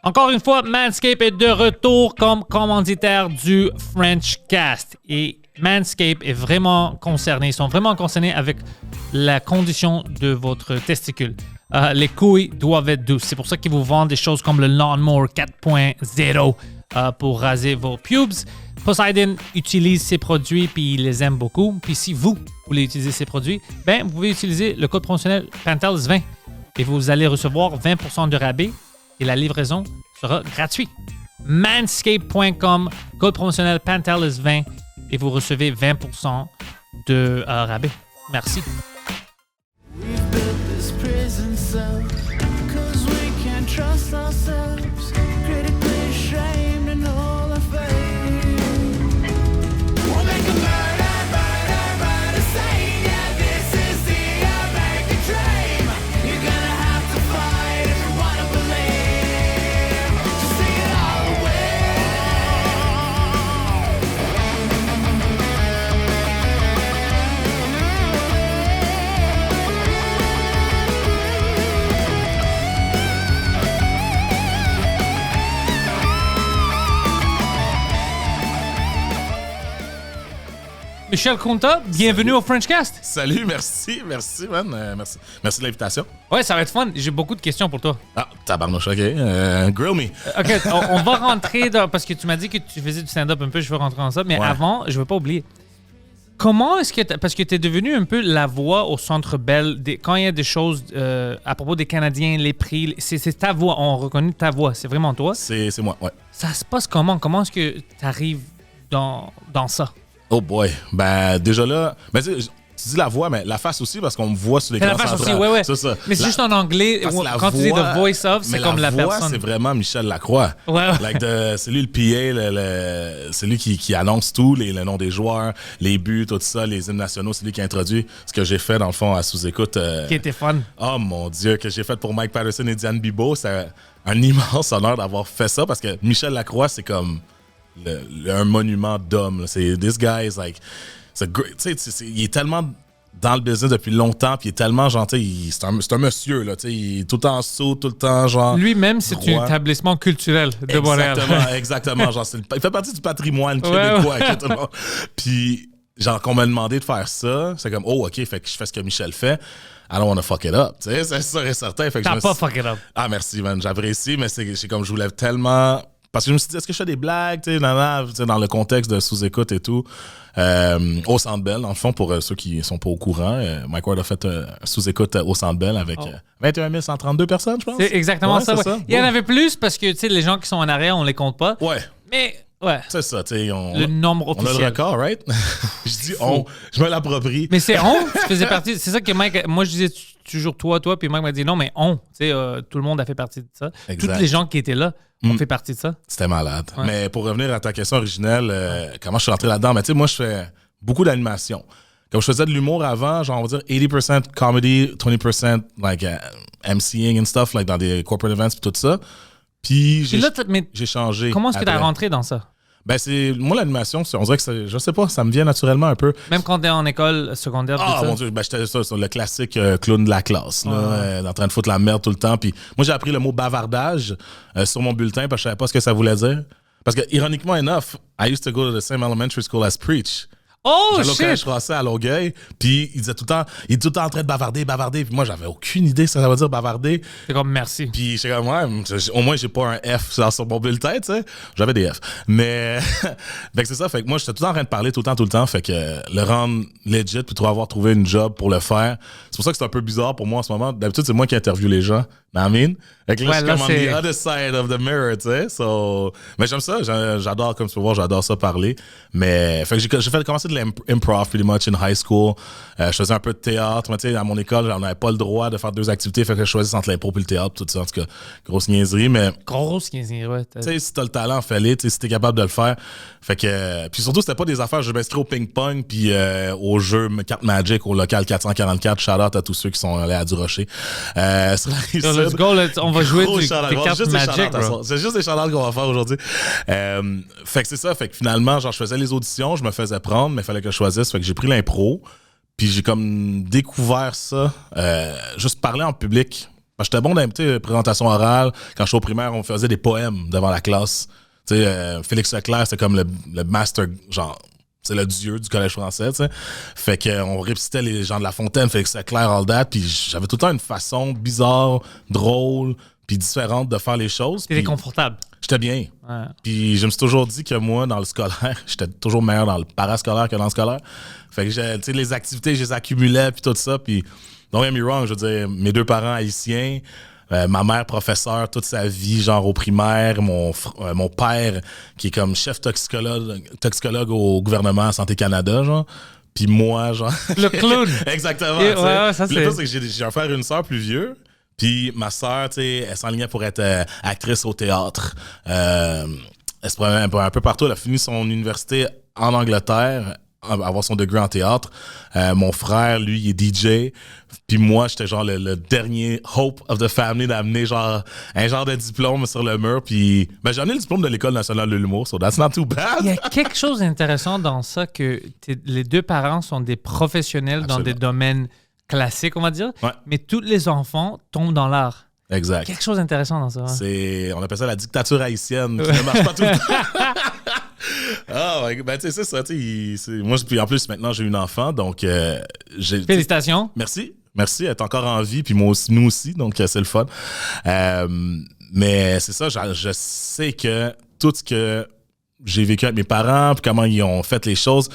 Encore une fois, Manscaped est de retour comme commanditaire du French Cast. Et Manscaped est vraiment concerné. Ils sont vraiment concernés avec la condition de votre testicule. Les couilles doivent être douces. C'est pour ça qu'ils vous vendent des choses comme le Lawnmower 4.0 pour raser vos pubes. Poseidon utilise ces produits puis il les aime beaucoup. Puis si vous voulez utiliser ces produits, ben vous pouvez utiliser le code promotionnel Pantelis20 et vous allez recevoir 20% de rabais et la livraison sera gratuite. Manscaped.com, code promotionnel Pantelis20 et vous recevez 20% de rabais. Merci. We've built this prison cell 'cause we can't trust ourselves. Critically ashamed and all our fame. We'll make a murder scene. Yeah, this is the American dream. You're gonna have to fight if you wanna believe. Just sing it all away. Michel Conta, bienvenue au French Cast. Salut, merci, man. Merci de l'invitation. Ouais, ça va être fun. J'ai beaucoup de questions pour toi. Ah, tabarnouche, OK. Grill me. OK, on va rentrer dans... Parce que tu m'as dit que tu faisais du stand-up un peu, je veux rentrer dans ça. Mais Ouais. avant, je veux pas oublier. Comment est-ce que... Parce que tu es devenu un peu la voix au Centre Bell. Quand il y a des choses à propos des Canadiens, les prix, c'est ta voix. On reconnaît ta voix. C'est vraiment toi. C'est moi, ouais. Ça se passe comment? Comment est-ce que tu arrives dans ça? Oh boy. Ben, déjà là... Ben, tu dis la voix, mais la face aussi, parce qu'on me voit sur les C'est la face aussi, ouais. C'est ça. Mais c'est juste en anglais. Parce que la Quand tu dis voix- The Voice of, c'est mais comme la voix, personne. c'est vraiment Michel Lacroix. Ouais. Like c'est lui le PA, c'est lui qui annonce tout, le nom des joueurs, les buts, tout ça, les hymnes nationaux, c'est lui qui introduit ce que j'ai fait dans le fond à sous-écoute. Qui était fun. Oh mon Dieu, que j'ai fait pour Mike Patterson et Diane Bibeau. C'est un immense honneur d'avoir fait ça parce que Michel Lacroix, c'est comme un monument d'homme. Là. C'est this guy is like, il est tellement dans le business depuis longtemps, puis il est tellement gentil. C'est un monsieur, là. Il est tout le temps sous, tout le temps genre. Lui-même, c'est droit. un établissement culturel de Montréal. Exactement. Genre, il fait partie du patrimoine québécois. Ouais. Tout le monde. Puis, genre, qu'on m'a demandé de faire ça, c'est comme, oh, OK, fait que je fais ce que Michel fait. I don't want to fuck it up. Tu sais, c'est sûr et certain. Fait que T'as pas fuck it up. Ah, merci, man. J'apprécie, mais c'est comme je voulais tellement. Parce que je me suis dit, est-ce que je fais des blagues, tu sais, dans le contexte de sous-écoute et tout, au Centre Bell, dans le fond, pour ceux qui sont pas au courant, Mike Ward a fait sous-écoute au Centre Bell avec 21 132 personnes, je pense. C'est exactement ça. c'est Ouais. Il y en avait plus parce que, tu sais, les gens qui sont en arrière, on les compte pas. Ouais. Mais, ouais. C'est ça, tu sais. Le nombre On a le officiel. record, right? Je dis on, je me l'approprie. Mais c'est on, tu faisais partie. C'est ça que Mike. Moi, je disais toujours toi, puis Mike m'a dit non, mais on. Tu sais, tout le monde a fait partie de ça. Exact. Toutes les gens qui étaient là ont fait partie de ça. C'était malade. Ouais. Mais pour revenir à ta question originelle, comment je suis rentré là-dedans? Mais tu sais, moi, je fais beaucoup d'animation. Comme je faisais de l'humour avant, genre, on va dire 80% comedy, 20% like MCing and stuff, like dans des corporate events et tout ça. Puis Puis là, mais j'ai changé. comment est-ce que tu as après. rentré dans ça? Ben, moi, l'animation, on dirait que je sais pas, ça me vient naturellement un peu. Même quand t'es en école secondaire, Ah, tout ça? mon Dieu, ben, j'étais ça, sur le classique clown de la classe, là, en train de foutre la merde tout le temps. Puis moi, j'ai appris le mot bavardage sur mon bulletin parce que je savais pas ce que ça voulait dire. Parce que, ironiquement enough, I used to go to the same elementary school as Preach. Oh, J'allais au collège shit! français à Longueuil, puis il disait tout le temps en train de bavarder. Puis moi, j'avais aucune idée ce que ça veut dire bavarder. C'est comme merci. Puis j'étais comme, ouais, au moins, j'ai pas un F sur mon bulletin, tu sais. J'avais des F. Mais, fait que c'est ça. Fait que moi, j'étais tout le temps en train de parler tout le temps. Fait que le rendre legit, puis avoir trouvé une job pour le faire. C'est pour ça que c'est un peu bizarre pour moi en ce moment. D'habitude, c'est moi qui interviewe les gens. Mais I mean, fait que là, Ouais, je suis là, comme on c'est- the other side of the mirror, tu sais. So, mais j'aime ça. J'adore, comme tu peux voir, j'adore ça parler. Mais, fait que j'ai commencé de l'improv pretty much in high school. Je faisais un peu de théâtre. Mais tu sais, à mon école, on n'avait pas le droit de faire deux activités. Fait que je choisissais entre l'impro et le théâtre, tout ça. En tout cas, grosse niaiserie. Mais, Grosse quinzaine, ouais. tu sais, si t'as le talent, fais-le. Tu sais, si t'es capable de le faire. Fait que, puis surtout, c'était pas des affaires. Je m'inscris au ping-pong puis au jeu carte Magic au local 444. Shout-out à tous ceux qui sont allés à Du Rocher. Sur la rive Let's sud. go, on va jouer Gros des shout-out. cartes Juste des Magic, shout-outs à bro. soir. C'est juste des shout-outs qu'on va faire aujourd'hui. Fait que c'est ça. Fait que finalement, genre, je faisais les auditions, je me faisais prendre, mais il fallait que je choisisse. Fait que j'ai pris l'impro. Puis j'ai comme découvert ça. Juste parler en public. Parce que j'étais bon dans les présentations orales. Quand j'étais au primaire, on faisait des poèmes devant la classe. Félix Leclerc, c'est comme le master, genre, c'est le dieu du collège français, tu sais. Fait qu'on récitait les gens de La Fontaine, Félix Leclerc, all that. Puis j'avais tout le temps une façon bizarre, drôle, puis différente de faire les choses. T'étais confortable. J'étais bien. Ouais. Puis je me suis toujours dit que moi, dans le scolaire, j'étais toujours meilleur dans le parascolaire que dans le scolaire. Fait que les activités, je les accumulais, puis tout ça. Puis, don't get me wrong, je veux dire, mes 2 parents haïtiens, ma mère professeure toute sa vie, genre au primaire, mon père qui est comme chef toxicologue au gouvernement Santé Canada, genre. Puis moi, genre... Le clown. Exactement. Ouais, ça, le pire, c'est que j'ai un frère et une sœur plus vieux. Puis ma sœur, tu sais, elle s'enlignait pour être actrice au théâtre. Elle se promenait un peu partout. Elle a fini son université en Angleterre, avoir son degré en théâtre. Mon frère, lui, il est DJ. Puis moi, j'étais genre le dernier hope of the family d'amener genre un genre de diplôme sur le mur. Puis j'ai amené le diplôme de l'École nationale de l'humour, so that's not too bad. Il y a quelque chose d'intéressant dans ça que les 2 parents sont des professionnels Absolument. dans des domaines classiques, on va dire, Ouais. mais tous les enfants tombent dans l'art. Exact. Quelque chose d'intéressant dans ça. Hein. On appelle ça la dictature haïtienne qui ne marche pas tout le temps. Ah, ben, tu sais, c'est ça. Moi, puis en plus, maintenant, j'ai une enfant, donc Félicitations. Merci. Elle est encore en vie, puis moi aussi, nous aussi, donc c'est le fun. Mais c'est ça, je sais que tout ce que j'ai vécu avec mes parents, puis comment ils ont fait les choses,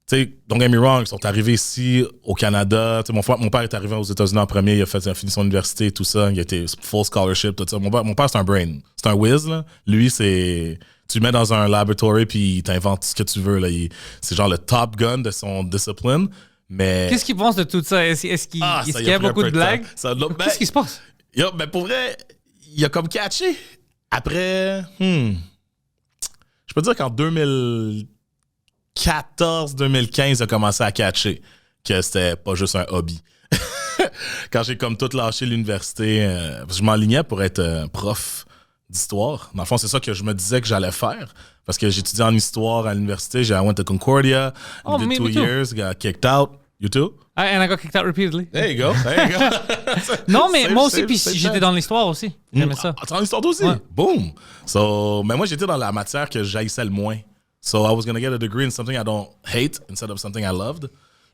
tu sais, don't get me wrong, ils sont arrivés ici au Canada. Mon père est arrivé aux États-Unis en premier, il a fini son université, tout ça, il a été full scholarship, tout ça. Mon père c'est un brain, c'est un whiz, là. Lui, c'est... Tu le mets dans un laboratory puis il t'invente ce que tu veux, là. C'est genre le top gun de son discipline. Mais... Qu'est-ce qu'il pense de tout ça? Est-ce qu'il y a beaucoup de blagues? Qu'est-ce qui se passe? Ben pour vrai, il a comme catché. Après, je peux dire qu'en 2014-2015, il a commencé à catcher que c'était pas juste un hobby. Quand j'ai comme tout lâché l'université, je m'enlignais pour être prof d'histoire. Dans le fond, c'est ça que je me disais que j'allais faire. Parce que j'étudiais en histoire à l'université. I went to Concordia. Oh, did me 2 too. years. Got kicked out. You too? And I got kicked out repeatedly. There you go. Non, mais Same, moi aussi, same, puis same j'étais time. dans l'histoire aussi. J'aimais ça. Ah, t'es en histoire aussi? Ouais. Boom! So, mais moi, j'étais dans la matière que j'haïssais le moins. So, I was going to get a degree in something I don't hate instead of something I loved.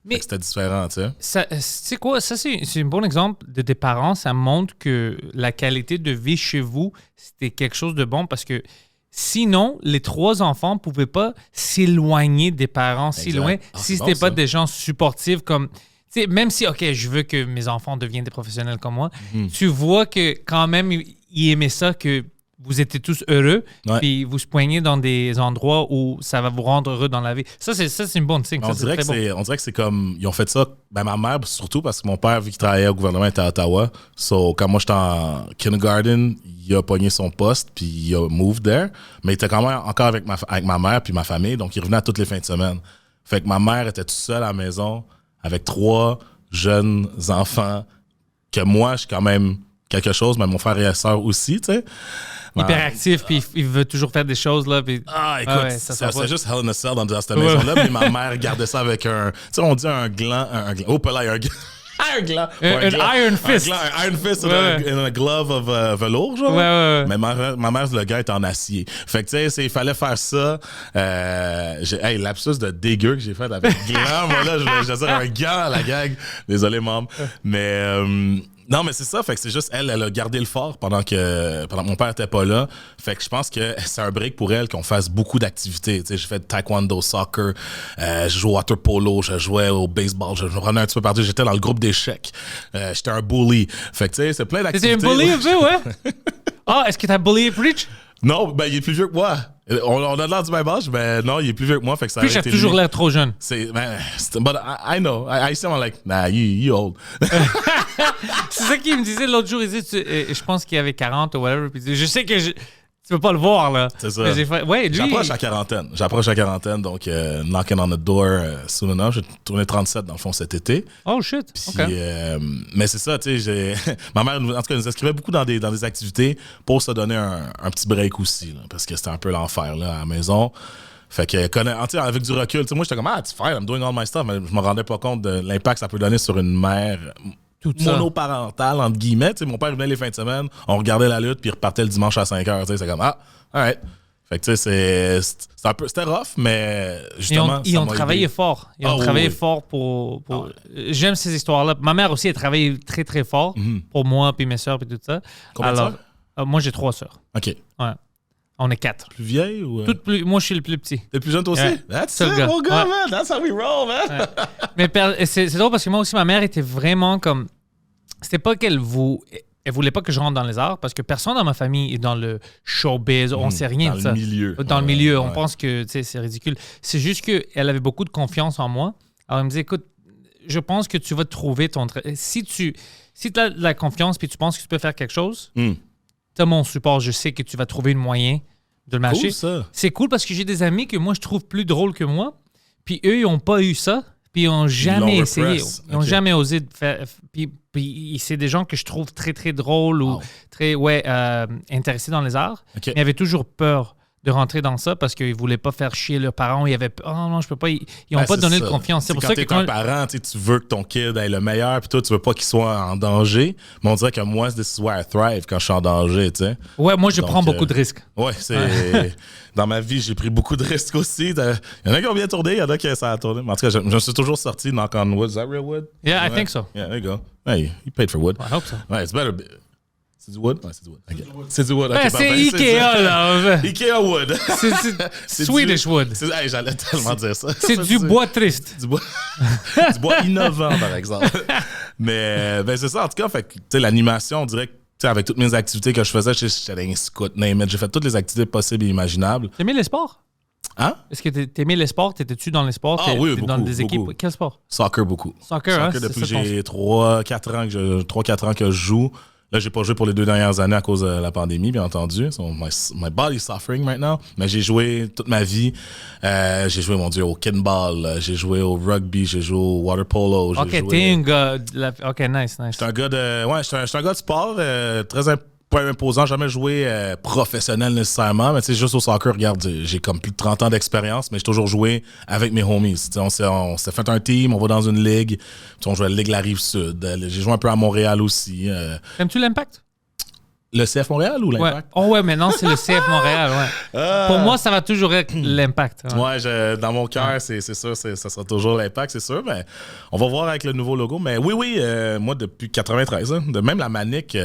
Mais- Fait que c'était différent, tu sais. Tu sais quoi, ça c'est un bon exemple de tes parents. Ça montre que la qualité de vie chez vous, c'était quelque chose de bon parce que sinon, les 3 enfants ne pouvaient pas s'éloigner des parents si Exact. loin Ah, si c'est c'était bon, pas ça. des gens supportifs comme... Tu sais, même si, OK, je veux que mes enfants deviennent des professionnels comme moi, tu vois que quand même, ils aimaient ça, que vous étiez tous heureux, Ouais. puis vous se poignez dans des endroits où ça va vous rendre heureux dans la vie. Ça, c'est une bonne signe. On dirait que c'est comme. Ils ont fait ça. Ben, ma mère, surtout, parce que mon père, vu qu'il travaillait au gouvernement, était à Ottawa. So, quand moi, j'étais en kindergarten, il a pogné son poste, puis il a moved there. Mais il était quand même encore avec ma mère, puis ma famille. Donc, il revenait à toutes les fins de semaine. Fait que ma mère était toute seule à la maison, avec 3 jeunes enfants, que moi, je suis quand même quelque chose, mais mon frère et sœur aussi, tu sais. Hyperactif, puis il veut toujours faire des choses, là, puis... Ah, écoute, ouais, ça c'est va. juste Hell in a Cell dans cette maison-là, mais ma mère gardait ça avec un... Tu sais, on dit un gland... Oh, pas là, un gland... Un gland. Un iron fist. Un iron fist Ouais. and a glove of velours, genre. Ouais. Mais ma mère, le gars est en acier. Fait que, tu sais, il fallait faire ça. Hey, lapsus de dégueu que j'ai fait avec gland. Moi, là, je veux dire un gant à la gag. Désolé, maman. Mais... non, mais c'est ça. Fait que c'est juste elle a gardé le fort pendant que mon père était pas là. Fait que je pense que c'est un break pour elle qu'on fasse beaucoup d'activités. Tu sais, j'ai fait taekwondo, soccer, je jouais au water polo, je jouais au baseball, je prenais un petit peu partout. J'étais dans le groupe d'échecs. J'étais un bully. Fait que tu sais, c'est plein d'activités. C'était un bully un peu, ouais? Ah, est-ce que t'as bully Preach? Non, ben il est plus vieux que moi. On a l'air du même âge, mais non, il est plus vieux que moi. Fait que ça Preach a toujours l'air trop jeune. But I know. I see him like, nah, you old. C'est ça qu'il me disait l'autre jour. Il disait, je pense qu'il avait 40 ou whatever. Puis il dit, je sais que tu peux pas le voir, là. C'est ça. Mais j'ai fait, ouais, lui... J'approche la quarantaine, donc knocking on the door soon enough. J'ai tourné 37 dans le fond cet été. Oh, shit. Puis, OK. mais c'est ça, tu sais, ma mère, en tout cas, nous inscrivait beaucoup dans des activités pour se donner un petit break aussi, là, parce que c'était un peu l'enfer là, à la maison. Fait que, avec du recul, moi, j'étais comme, it's fine, I'm doing all my stuff, mais je me rendais pas compte de l'impact que ça peut donner sur une mère Tout ça. monoparental, entre guillemets. Tu sais, mon père venait les fins de semaine, on regardait la lutte, puis il repartait le dimanche à 5h. Tu sais, c'est comme, all right. Fait que tu sais, c'était rough, mais justement. Ils ont travaillé fort. Ils ont travaillé fort pour... J'aime ces histoires-là. Ma mère aussi a travaillé très, très fort pour moi, puis mes soeurs, puis tout ça. Combien de sœurs? Moi, j'ai 3 sœurs. OK. Ouais. On est 4. Plus vieille ou. Moi, je suis le plus petit. T'es le plus jeune toi aussi? Ouais. That's Seul it, gars. mon gars, Ouais. man. That's how we roll, man. Mais c'est drôle parce que moi aussi, ma mère était vraiment comme... C'était pas qu'elle Elle voulait pas que je rentre dans les arts parce que personne dans ma famille est dans le showbiz. On sait rien dans de ça. le milieu. Dans le milieu. On Ouais. pense que c'est ridicule. C'est juste qu'elle avait beaucoup de confiance en moi. Alors, elle me disait, écoute, je pense que tu vas trouver ton... Si tu as de la confiance puis tu penses que tu peux faire quelque chose, tu as mon support. Je sais que tu vas trouver le moyen de le marcher. Cool, ça. C'est cool parce que j'ai des amis que moi, je trouve plus drôles que moi. Puis eux, ils n'ont pas eu ça. Puis ils n'ont jamais l'ont essayé. repress. Ils n'ont Ok. jamais osé de faire... Puis c'est des gens que je trouve très, très drôles ou Wow. très intéressés dans les arts. Ok. Mais ils avaient toujours peur de rentrer dans ça parce qu'ils ne voulaient pas faire chier leurs parents. Ils avaient oh non, je peux pas. Ils n'ont Ben, pas c'est donné ça. de confiance. C'est pour quand ça que t'es un parent, tu veux que ton kid ait le meilleur, puis toi, tu veux pas qu'il soit en danger. Mais on dirait que moi, this is where I thrive quand je suis en danger, tu sais. Ouais, moi, je Donc, prends beaucoup de risques. Ouais, c'est. Dans ma vie, j'ai pris beaucoup de risques aussi. Il y en a qui ont bien tourné, il y en a qui ça a tourné. Mais en tout cas, je me suis toujours sorti knock on wood. Is that real wood? Yeah, I Ouais. think so. Yeah, there you go. Hey, you paid for wood. I hope so. Ouais, it's better. C'est du wood? Ouais, c'est du wood. Okay. C'est du wood. Ben, Okay, c'est parfait. Ikea, là. Ikea wood. C'est C'est Swedish du- wood. Hey, j'allais tellement dire ça. C'est Ça, du bois triste. Du bois, du bois innovant, par exemple. Mais ben, c'est ça, en tout cas. Fait que, tu sais, l'animation, on dirait que, tu sais, avec toutes mes activités que je faisais, j'étais dans un scout, name it. J'ai fait toutes les activités possibles et imaginables. T'aimais les sports? Hein? Est-ce que t'aimais les sports? T'étais-tu dans les sports? Ah oui, T'es dans beaucoup, des équipes? beaucoup. Quel sport? Soccer, beaucoup. Soccer, hein? Depuis que c'est ça ton- j'ai 3-4 ans que je joue. Là, j'ai pas joué pour les 2 dernières années à cause de la pandémie, bien entendu. So, my body's suffering right now. Mais j'ai joué toute ma vie. J'ai joué, mon Dieu, au kinball. J'ai joué au rugby. J'ai joué au water polo. J'ai Ok, joué... t'es un gars... Ok, nice. J'étais un gars de... Ouais, j'étais un gars de sport. Pas imposant. Jamais joué professionnel nécessairement. Mais tu sais, juste au soccer, regarde, j'ai comme plus de 30 ans d'expérience, mais j'ai toujours joué avec mes homies. Tu sais, on s'est fait un team, on va dans une ligue. Tu sais, on jouait à la Ligue La Rive-Sud. J'ai joué un peu à Montréal aussi. Aimes-tu l'Impact? Le CF Montréal ou Ouais. l'Impact? Oh ouais, maintenant c'est le CF Montréal, ouais. Pour moi, ça va toujours être l'Impact. Ouais. Ouais, dans mon cœur, c'est sûr, ça sera toujours l'Impact, c'est sûr. Mais on va voir avec le nouveau logo. Mais oui, moi, depuis 93, hein, de même la Manic,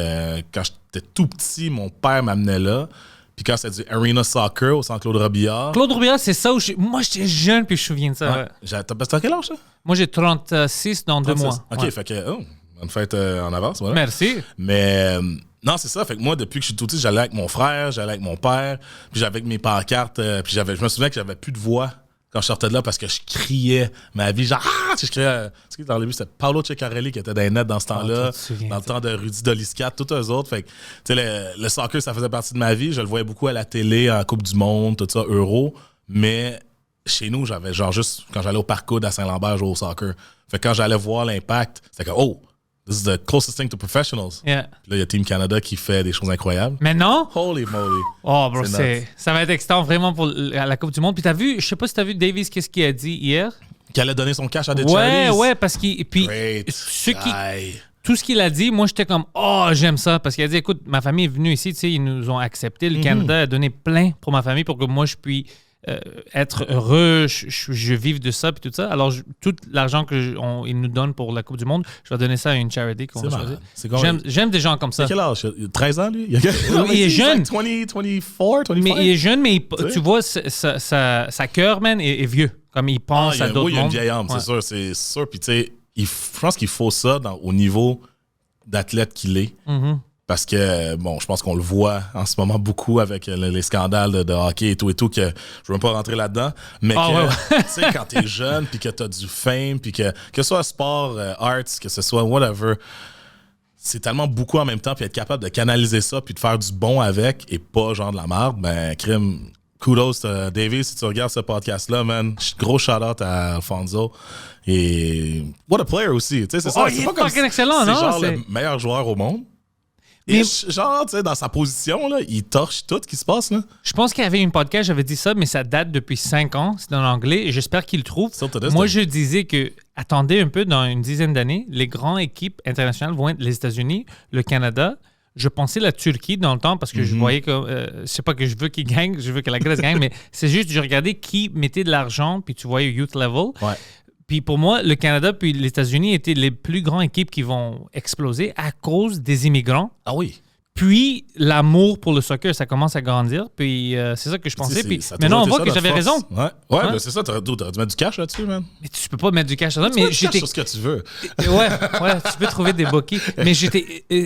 quand j'étais tout petit, mon père m'amenait là. Puis quand c'était du Arena Soccer au Centre Claude Robillard. Claude Robillard, c'est ça où moi j'étais jeune puis je me souviens de ça. Ouais. Ouais. T'as quel âge, ça? Moi j'ai 36 dans 2 mois. OK, Ouais. fait que, bonne fête en avance, voilà. Merci. Mais non, c'est ça. Fait que moi, depuis que je suis tout petit, j'allais avec mon frère, j'allais avec mon père, puis j'avais avec mes pancartes, puis je me souviens que j'avais plus de voix quand je sortais de là parce que je criais ma vie, genre je criais. Tu sais, dans le début, c'était Paolo Ceccarelli qui était dans les nets dans ce temps-là, toi, tu te souviens, dans le temps de Rudy Doliscat, tous eux autres. Fait que, tu sais, le soccer, ça faisait partie de ma vie. Je le voyais beaucoup à la télé, en Coupe du Monde, tout ça, Euro. Mais chez nous, j'avais genre juste, quand j'allais au Parcours à Saint-Lambert jouer au soccer. Fait que quand j'allais voir l'Impact, c'était comme, oh, this is the closest thing to professionals. Yeah. Puis là, il y a Team Canada qui fait des choses incroyables. Maintenant, Holy moly. oh bro, C'est ça va être excitant vraiment pour la Coupe du Monde. Puis t'as vu, je sais pas si t'as vu Davis, qu'est-ce qu'il a dit hier? Qui allait donner son cash à des Ouais, charities. ouais, parce qu'il. Puis Great guy. tout ce qu'il a dit, moi j'étais comme oh j'aime ça parce qu'il a dit écoute ma famille est venue ici, tu sais ils nous ont accepté, le Canada a donné plein pour ma famille pour que moi je puisse être heureux, je vive de ça puis tout ça. Alors tout l'argent qu'ils nous donnent pour la Coupe du Monde, je vais donner ça à une charity qu'on C'est va malade. choisir. C'est combien? J'aime des gens comme ça. Il a quel âge? Il a 13 ans, lui? Il est jeune. 20, 24, 25? Mais il est jeune, mais sais? tu vois sa cœur man est vieux, comme il pense à d'autres oui, il y a une mondes. vieille âme, Ouais. c'est sûr. Puis tu sais, je pense qu'il faut ça au niveau d'athlète qu'il est. Mhm. Parce que, bon, je pense qu'on le voit en ce moment beaucoup avec les scandales de hockey et tout, que je veux même pas rentrer là-dedans, mais que, tu sais, quand t'es jeune, puis que t'as du fame, puis que ce soit sport, arts, que ce soit whatever, c'est tellement beaucoup en même temps, puis être capable de canaliser ça, puis de faire du bon avec, et pas genre de la merde, ben, crime, kudos, David, si tu regardes ce podcast-là, man, gros shout-out à Alfonso. Et what a player aussi, tu sais, c'est ça. Oh, C'est il pas est comme fucking excellent, c'est non? genre C'est- le meilleur joueur au monde. Mais- Genre, tu sais, dans sa position, là, il torche tout ce qui se passe, là. Je pense qu'il y avait une podcast, j'avais dit ça, mais ça date depuis 5 ans. C'est en anglais et j'espère qu'il le trouve. Still to this Moi, day. je disais que attendez un peu, dans une dizaine d'années, les grandes équipes internationales vont être les États-Unis, le Canada. Je pensais la Turquie dans le temps parce que je voyais que, c'est pas que je veux qu'ils gagnent, je veux que la Grèce gagne, mais c'est juste, je regardais qui mettait de l'argent, puis tu voyais youth level. Ouais. Puis pour moi, le Canada puis les États-Unis étaient les plus grandes équipes qui vont exploser à cause des immigrants. Ah oui. Puis l'amour pour le soccer, ça commence à grandir. Puis c'est ça que je pensais. Puis Ça a maintenant, on toujours voit été que ça, j'avais notre raison. force. Ouais, Hein? ben c'est ça. T'aurais dû mettre du cash là-dessus, man. Mais tu peux pas mettre du cash dedans. Tu Mais mets du cash j'étais. sur ce que tu veux. Ouais, tu peux trouver des bookies. Mais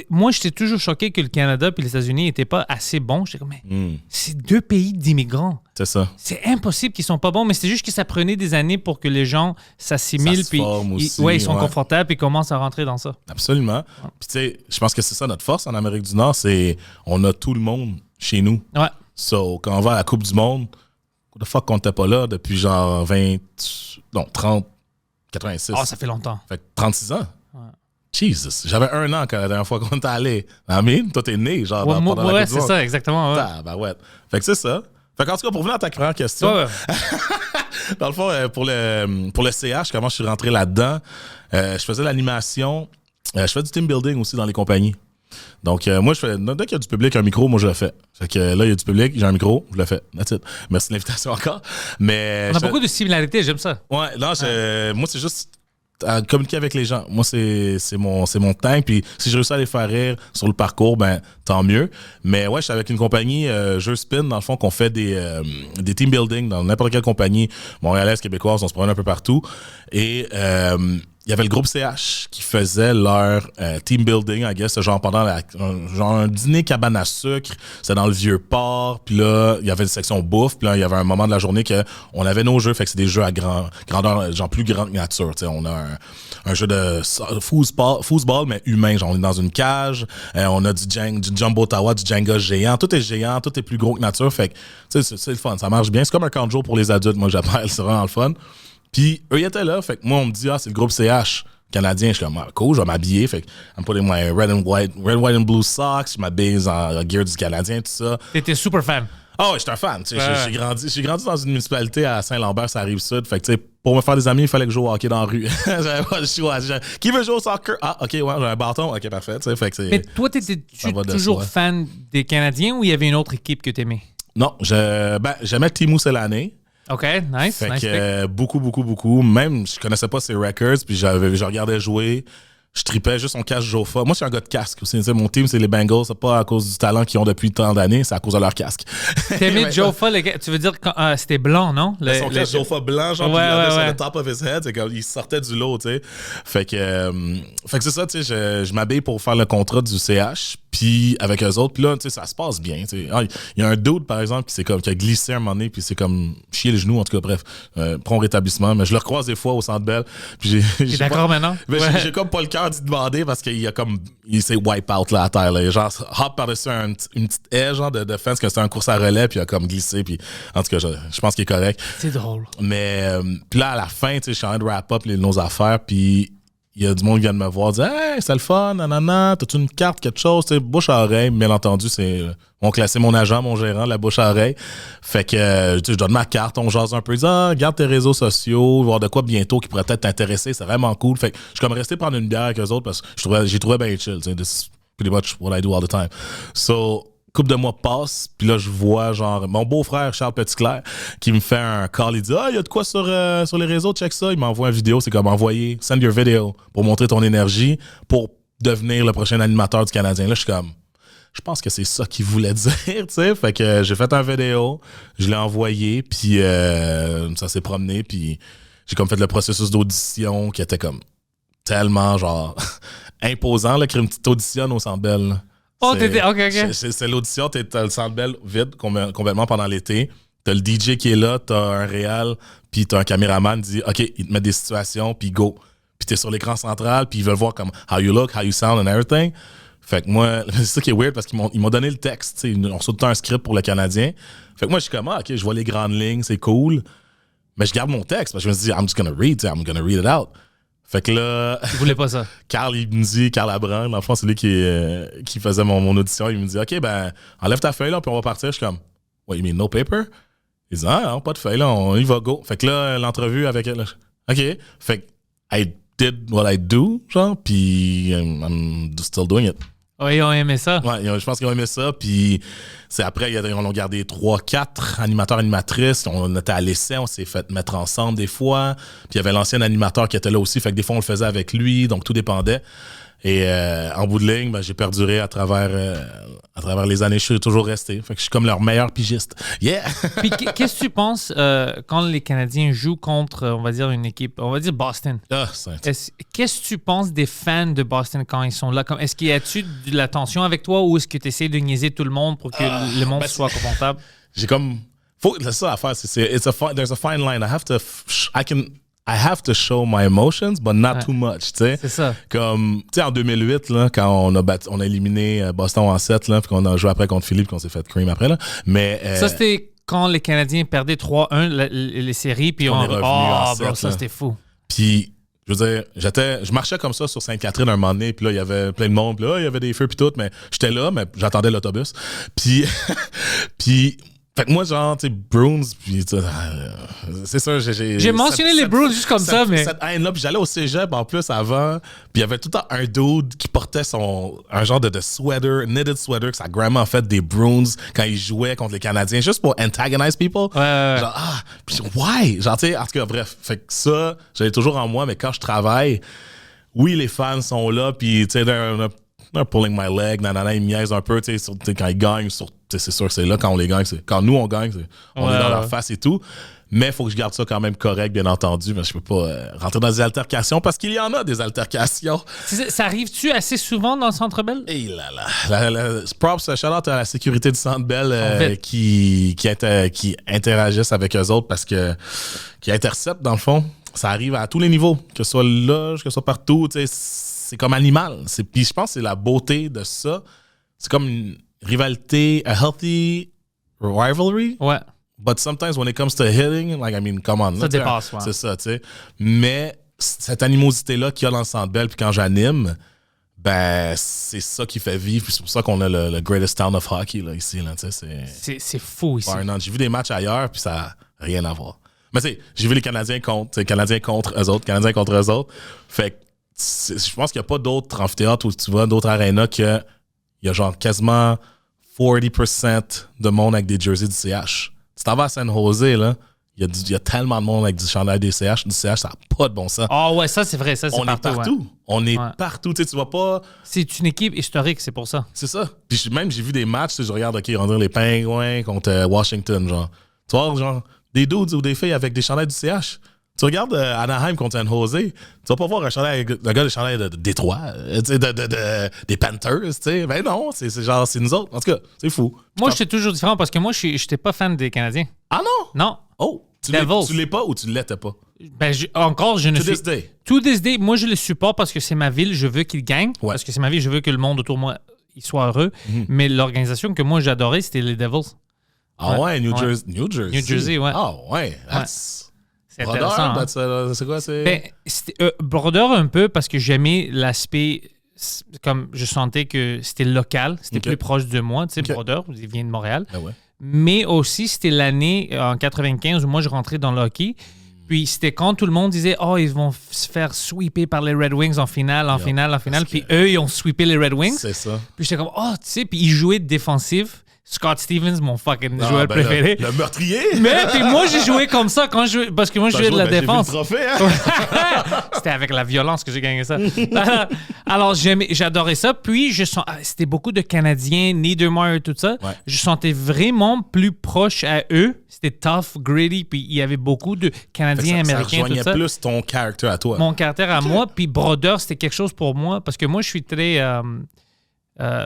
moi, j'étais toujours choqué que le Canada puis les États-Unis n'étaient pas assez bons. J'étais comme, mais c'est deux pays d'immigrants. C'est ça. C'est impossible qu'ils sont pas bons, mais c'est juste que ça prenait des années pour que les gens s'assimilent, Ça se puis forme aussi, ils sont ouais. confortables et commencent à rentrer dans ça. Absolument. Puis tu sais, je pense que c'est ça notre force en Amérique du Nord, c'est on a tout le monde chez nous. Ouais. So, quand on va à la Coupe du Monde, what the fuck qu'on n'était pas là depuis genre 30, 86. Oh, ça fait longtemps. Fait que 36 ans. Jesus. J'avais 1 an quand la dernière fois qu'on était allé. Amine, toi t'es né, genre, Ouais, pendant la Coupe du c'est Monde. ça, exactement. Ouais. Ouais. Fait que c'est ça. Fait qu'en tout cas, pour venir à ta première question, Ouais. dans le fond, pour le CH, comment je suis rentré là-dedans, je faisais l'animation, je fais du team building aussi dans les compagnies. Donc, moi, je fais, dès qu'il y a du public, un micro, moi, je le fais. Fait que là, il y a du public, j'ai un micro, je le fais. That's it. Merci de l'invitation encore. Mais On a beaucoup de similarités, j'aime ça. Ouais, non, moi, c'est juste à communiquer avec les gens. Moi, c'est mon temps. Puis si je réussis à les faire rire sur le parcours, ben tant mieux. Mais ouais, je suis avec une compagnie, Jeux Spin, dans le fond, qu'on fait des team building dans n'importe quelle compagnie montréalaise, québécoise, on se promène un peu partout. Et il y avait le groupe CH qui faisait leur team building, I guess, genre pendant un dîner cabane à sucre. C'était dans le Vieux-Port. Puis là, il y avait une section bouffe. Puis là, il y avait un moment de la journée que on avait nos jeux. Fait que c'est des jeux à grandeur, genre plus grande nature. T'sais, on a un jeu de foosball, mais humain. Genre, on est dans une cage. On a du Jumbo Tower, du Jenga géant. Tout est géant, tout est plus gros que nature. Fait que, c'est le fun. Ça marche bien. C'est comme un camp de jour pour les adultes, moi, j'appelle. C'est vraiment le fun. Puis eux, ils étaient là. Fait que moi, on me dit, c'est le groupe CH canadien. Je suis comme, cool, je vais m'habiller. Fait que, I'm putting my red, white and blue socks. Je m'habille en gear du Canadien, tout ça. T'étais super fan. Ah ouais, j'étais un fan. J'ai grandi dans une municipalité à Saint-Lambert, ça arrive sud. Fait que, tu sais, pour me faire des amis, il fallait que je joue au hockey dans la rue. J'avais pas le choix. Qui veut jouer au soccer? Ah, OK, ouais, j'ai un bâton. OK, parfait. Fait que Mais toi, t'étais-tu toujours fan des Canadiens ou il y avait une autre équipe que t'aimais? Non, j'aimais Timo Selané. OK, nice. Fait nice que beaucoup. Même, je connaissais pas ses records, puis je regardais jouer. Je tripais juste son casque Jofa. Moi, je suis un gars de casque aussi. Mon team, c'est les Bengals. C'est pas à cause du talent qu'ils ont depuis tant d'années, c'est à cause de leur casque. T'aimais Jofa, tu veux dire que c'était blanc, non? Son casque Jofa blanc, genre, sur le top of his head, c'est comme il sortait du lot, tu sais. Fait que c'est ça, tu sais, je m'habille pour faire le contrat du CH, puis avec eux autres, puis là, tu sais, ça se passe bien, tu sais. Il y a un dude, par exemple, qui a glissé un moment donné, puis c'est comme chier les genoux, en tout cas, bref, prompt rétablissement, mais je le recroise des fois au Centre Bell, puis T'es d'accord maintenant? J'ai comme pas le cœur d'y demander parce il s'est wipe out là à terre, là. Genre, hop par-dessus une petite haie, genre, de fence, que c'était un course à relais, puis il a comme glissé, puis en tout cas, je pense qu'il est correct. C'est drôle. Mais, puis là, à la fin, tu sais, je suis en train de wrap up nos affaires, puis il y a du monde qui vient de me voir, dire, hey, c'est le fun, nanana, t'as-tu une carte, quelque chose, tu sais, bouche à oreille, bien entendu, on classait mon agent, mon gérant, la bouche à oreille. Fait que, tu sais, je donne ma carte, on jase un peu, il dit, garde tes réseaux sociaux, voir de quoi bientôt qui pourrait peut-être t'intéresser, c'est vraiment cool. Fait que, je suis comme resté prendre une bière avec eux autres parce que j'ai trouvé bien chill, tu sais, this is pretty much what I do all the time. So, couple de mois passe, puis là, je vois, genre, mon beau-frère, Charles Petitclerc, qui me fait un call, il dit, il y a de quoi sur les réseaux, check ça. Il m'envoie une vidéo, c'est comme envoyer, send your video, pour montrer ton énergie, pour devenir le prochain animateur du Canadien. Là, je suis comme, je pense que c'est ça qu'il voulait dire, tu sais. Fait que j'ai fait un vidéo, je l'ai envoyé, puis ça s'est promené, puis j'ai comme fait le processus d'audition qui était comme tellement, genre, imposant, là, qu'il y a une petite audition au Centre Bell, là. Oh, t'étais. OK. C'est l'audition, t'as le Centre Bell vide complètement pendant l'été. T'as le DJ qui est là, t'as un réal, puis t'as un caméraman qui dit OK, il te met des situations, puis go. Puis t'es sur l'écran central, puis ils veulent voir comme how you look, how you sound and everything. Fait que moi, c'est ça qui est weird parce qu'ils m'ont donné le texte. T'sais, on reçoit tout le temps un script pour le Canadien. Fait que moi, je suis comme OK, je vois les grandes lignes, c'est cool. Mais je garde mon texte parce que je me dis I'm just gonna read it out. Fait que là. Tu voulais pas ça. Carl Abran, dans le fond, c'est lui qui faisait mon audition. Il me dit OK, ben, enlève ta feuille là, puis on va partir. Je suis comme What, you mean no paper? Il dit non, pas de feuille là, on y va, go. Fait que là, l'entrevue avec elle. OK. Fait que I did what I do, genre, puis I'm still doing it. Oui, ils ont aimé ça. Ouais, je pense qu'ils ont aimé ça. Puis c'est après, on a gardé 3-4 animateurs, animatrices. On était à l'essai, on s'est fait mettre ensemble des fois. Puis il y avait l'ancien animateur qui était là aussi. Fait que des fois, on le faisait avec lui. Donc tout dépendait. Et en bout de ligne, ben, j'ai perduré à travers les années. Je suis toujours resté. Fait que je suis comme leur meilleur pigiste. Yeah! Puis qu'est-ce que tu penses quand les Canadiens jouent contre, on va dire, une équipe, on va dire Boston? Qu'est-ce que tu penses des fans de Boston quand ils sont là? Est-ce qu'il y a-tu de la tension avec toi ou est-ce que tu essaies de niaiser tout le monde pour que le monde soit confortable? J'ai comme... C'est ça l'affaire. There's a fine line. I have to show my emotions, but not too much, tu sais. C'est ça. Comme, tu sais, en 2008, là, quand on a éliminé Boston en 7, là, puis qu'on a joué après contre Philippe, qu'on s'est fait cream après, là. Mais... ça, c'était quand les Canadiens perdaient 3-1 les séries, puis on est revenu en 7, ça, c'était fou. Puis, je veux dire, je marchais comme ça sur Sainte-Catherine un moment donné, puis là, il y avait plein de monde, puis là, il y avait des feux, puis tout, mais j'étais là, mais j'attendais l'autobus. Puis, fait que moi, genre, tu sais, Bruins, puis c'est ça, j'ai mentionné les Bruins juste comme ça, mais... Cette haine-là, puis j'allais au cégep en plus avant, puis il y avait tout le temps un dude qui portait un genre de sweater, knitted sweater, que sa grandma a fait des Bruins quand il jouait contre les Canadiens, juste pour antagonize people. Ouais. Genre, puis why? Genre, tu sais, en tout cas, bref, fait que ça, j'avais toujours en moi, mais quand je travaille, oui, les fans sont là, puis tu sais, they're pulling my leg, nanana, ils me niaisent un peu, tu sais, quand ils gagnent, c'est sûr que c'est là, quand on les gagne, quand nous on gagne, on est dans leur face et tout. Mais il faut que je garde ça quand même correct, bien entendu. Mais je peux pas rentrer dans des altercations parce qu'il y en a des altercations. Ça arrive-tu assez souvent dans le Centre Bell? Et props, shout-out à la sécurité du Centre Bell qui interagissent avec eux autres parce que qui interceptent, dans le fond. Ça arrive à tous les niveaux, que ce soit là, que ce soit partout. C'est comme animal. Puis je pense que c'est la beauté de ça. C'est comme une rivalité, a healthy rivalry. Ouais. But sometimes when it comes to hitting, like, I mean, come on. Ça dépasse, ouais. C'est ça, tu sais. Mais cette animosité-là qu'il y a dans le Centre Bell, puis quand j'anime, ben, c'est ça qui fait vivre. Puis c'est pour ça qu'on a le greatest town of hockey, là, ici, là, tu sais. C'est fou, ici. J'ai vu des matchs ailleurs, puis ça n'a rien à voir. Mais tu sais, j'ai vu les Canadiens contre eux autres, Canadiens contre eux autres. Fait que je pense qu'il n'y a pas d'autres amphithéâtres où tu vas, d'autres arénas que il y a genre quasiment 40% de monde avec des jerseys du CH. Tu t'en vas à San Jose, là, il y a tellement de monde avec du chandail du CH, ça n'a pas de bon sens. Ah ouais, ça c'est vrai, ça c'est on partout. On est partout. Ouais. On est partout, tu vois pas... C'est une équipe historique, c'est pour ça. C'est ça. Puis même, j'ai vu des matchs, je regarde, OK, on dirait les Penguins contre Washington, genre. Tu vois, genre, des dudes ou des filles avec des chandails du CH. Tu regardes Anaheim contre San Jose, tu vas pas voir un gars de chandail de Détroit, des Panthers, tu sais. Ben non, c'est genre, c'est nous autres. En tout cas, c'est fou. Moi, j'étais toujours différent parce que moi, je n'étais pas fan des Canadiens. Ah non? Non. Oh, tu l'es pas ou tu l'étais pas? Ben, je ne suis... To this day. To this day, moi, je le supporte parce que c'est ma ville, je veux qu'ils gagnent. Ouais. Parce que c'est ma ville, je veux que le monde autour de moi il soit heureux. Mm-hmm. Mais l'organisation que moi, j'adorais, c'était les Devils. Ah ouais, New Jersey. New Jersey, ouais. Ah ouais, c'est intéressant. Brodeur, c'est quoi? Brodeur un peu parce que j'aimais l'aspect, comme je sentais que c'était local, c'était plus proche de moi. Tu sais, Brodeur, il vient de Montréal. Ah ouais. Mais aussi, c'était l'année en 95 où moi, je rentrais dans le hockey. Puis c'était quand tout le monde disait « Oh, ils vont se faire sweeper par les Red Wings en finale. » Puis eux, ils ont sweepé les Red Wings. C'est ça. Puis j'étais comme « Oh, tu sais. » Puis ils jouaient défensif. Scott Stevens, mon fucking joueur préféré. Le meurtrier! Mais puis moi, j'ai joué comme ça parce que moi, je jouais de la défense. J'ai vu le trophée, hein? C'était avec la violence que j'ai gagné ça. Alors, j'adorais ça. Puis, c'était beaucoup de Canadiens, Niedermayer, tout ça. Ouais. Je sentais vraiment plus proche à eux. C'était tough, gritty. Puis, il y avait beaucoup de Canadiens, Américains, tout ça. Ça rejoignait plus ton caractère à toi. Mon caractère à moi. Puis, Brodeur, c'était quelque chose pour moi. Parce que moi, je suis très...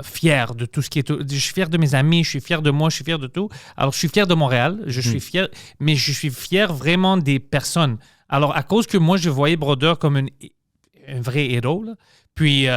fier de tout ce qui est... Je suis fier de mes amis, je suis fier de moi, je suis fier de tout. Alors, je suis fier de Montréal, je suis fier, mais je suis fier vraiment des personnes. Alors, à cause que moi, je voyais Brodeur comme un vrai héros, là, puis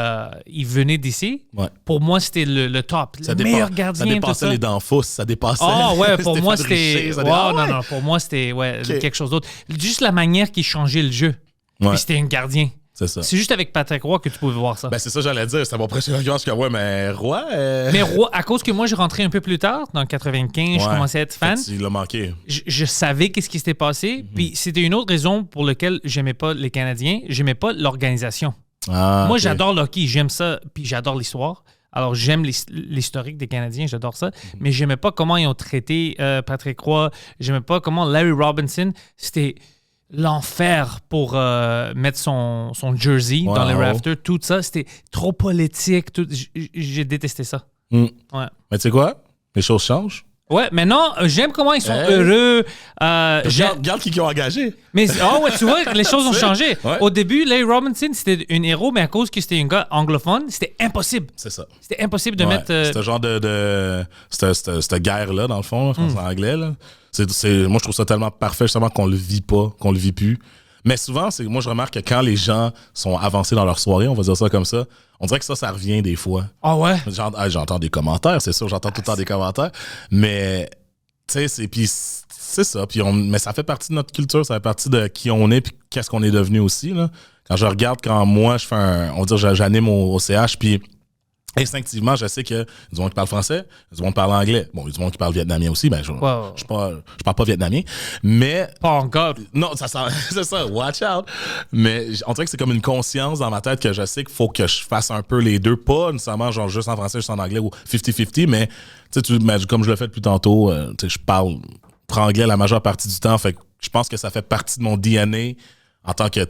il venait d'ici, pour moi, c'était le top, le meilleur gardien. Ça dépassait les dents fausses, ça dépassait... Ah ouais, pour moi, c'était... Non, pour moi, c'était quelque chose d'autre. Juste la manière qu'il changeait le jeu. Puis c'était un gardien. C'est ça. C'est juste avec Patrick Roy que tu pouvais voir ça. Ben, c'est ça, j'allais dire. C'était mon prochain argument. Je suis comme, ouais, mais Roy. Mais Roy, à cause que moi, j'ai rentré un peu plus tard, dans 95, je commençais à être fan. Il l'a manqué. Je savais qu'est-ce qui s'était passé. Puis c'était une autre raison pour laquelle j'aimais pas les Canadiens. J'aimais pas l'organisation. Ah, Moi, ok. j'adore le hockey, j'aime ça, puis j'adore l'histoire. Alors, j'aime l'historique des Canadiens, j'adore ça. Mais j'aimais pas comment ils ont traité Patrick Roy. J'aimais pas comment Larry Robinson, c'était l'enfer pour mettre son jersey dans les rafters. Tout ça, c'était trop politique. J'ai détesté ça. Mm. Ouais. Mais tu sais quoi? Les choses changent. Ouais, maintenant, j'aime comment ils sont Hey. heureux. Regarde qui ont engagé. Mais ouais, tu vois, les choses ont changé. Ouais. Au début, Larry Robinson, c'était un héros, mais à cause que c'était un gars anglophone, c'était impossible. C'est ça. C'était impossible de Ouais, mettre... ce genre cette guerre-là, dans le fond, je pense en anglais, là. Moi, je trouve ça tellement parfait, justement, qu'on le vit pas, qu'on le vit plus. Mais souvent, moi, je remarque que quand les gens sont avancés dans leur soirée, on va dire ça comme ça, on dirait que ça revient des fois. Ah ouais? J'entends des commentaires, c'est sûr, j'entends tout le temps des commentaires. Mais, tu sais, c'est ça. Mais ça fait partie de notre culture, ça fait partie de qui on est puis qu'est-ce qu'on est devenu aussi, là. Quand je regarde, quand moi, je fais on va dire, j'anime au CH, puis instinctivement, je sais qu'il y a du monde qui parle français, du monde qui parle anglais. Bon, il y a du monde qui parle vietnamien aussi, ben je parle pas vietnamien, mais... Pas encore. Non, c'est ça, watch out. Mais on dirait que c'est comme une conscience dans ma tête que je sais qu'il faut que je fasse un peu les deux, pas nécessairement genre juste en français, juste en anglais ou 50-50, mais comme je le fais depuis tantôt, je parle franglais la majeure partie du temps, fait que je pense que ça fait partie de mon DNA en tant que,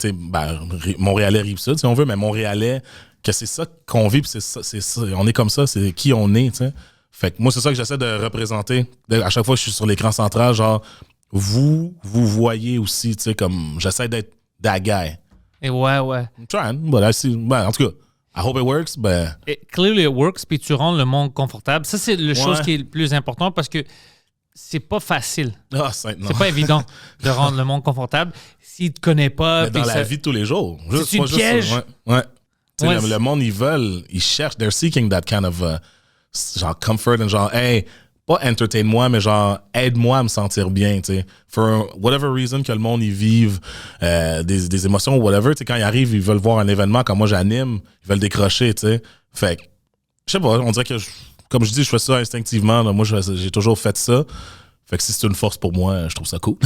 Montréalais Rive-Sud, si on veut, mais Montréalais, que c'est ça qu'on vit, puis c'est ça, on est comme ça, c'est qui on est, tu sais. Fait que moi, c'est ça que j'essaie de représenter. À chaque fois que je suis sur l'écran central, genre, vous voyez aussi, tu sais, comme, j'essaie d'être that guy. Et ouais. I'm trying, but en tout cas, I hope it works, ben... Clearly it works, puis tu rends le monde confortable. Ça, c'est la chose qui est le plus important parce que c'est pas facile. Ah, c'est pas évident de rendre le monde confortable s'il te connaît pas. Mais dans la vie de tous les jours. C'est une piège. Ouais. Ouais, le monde, ils cherchent, they're seeking that kind of, genre, comfort and genre, hey, pas entertain-moi, mais genre, aide-moi à me sentir bien, tu sais. For whatever reason que le monde, ils vivent des émotions ou whatever, tu sais, quand ils arrivent, ils veulent voir un événement, quand moi j'anime, ils veulent décrocher, tu sais. Fait que, je sais pas, on dirait que, comme je dis, je fais ça instinctivement, là. Moi, j'ai toujours fait ça. Fait que si c'est une force pour moi, je trouve ça cool.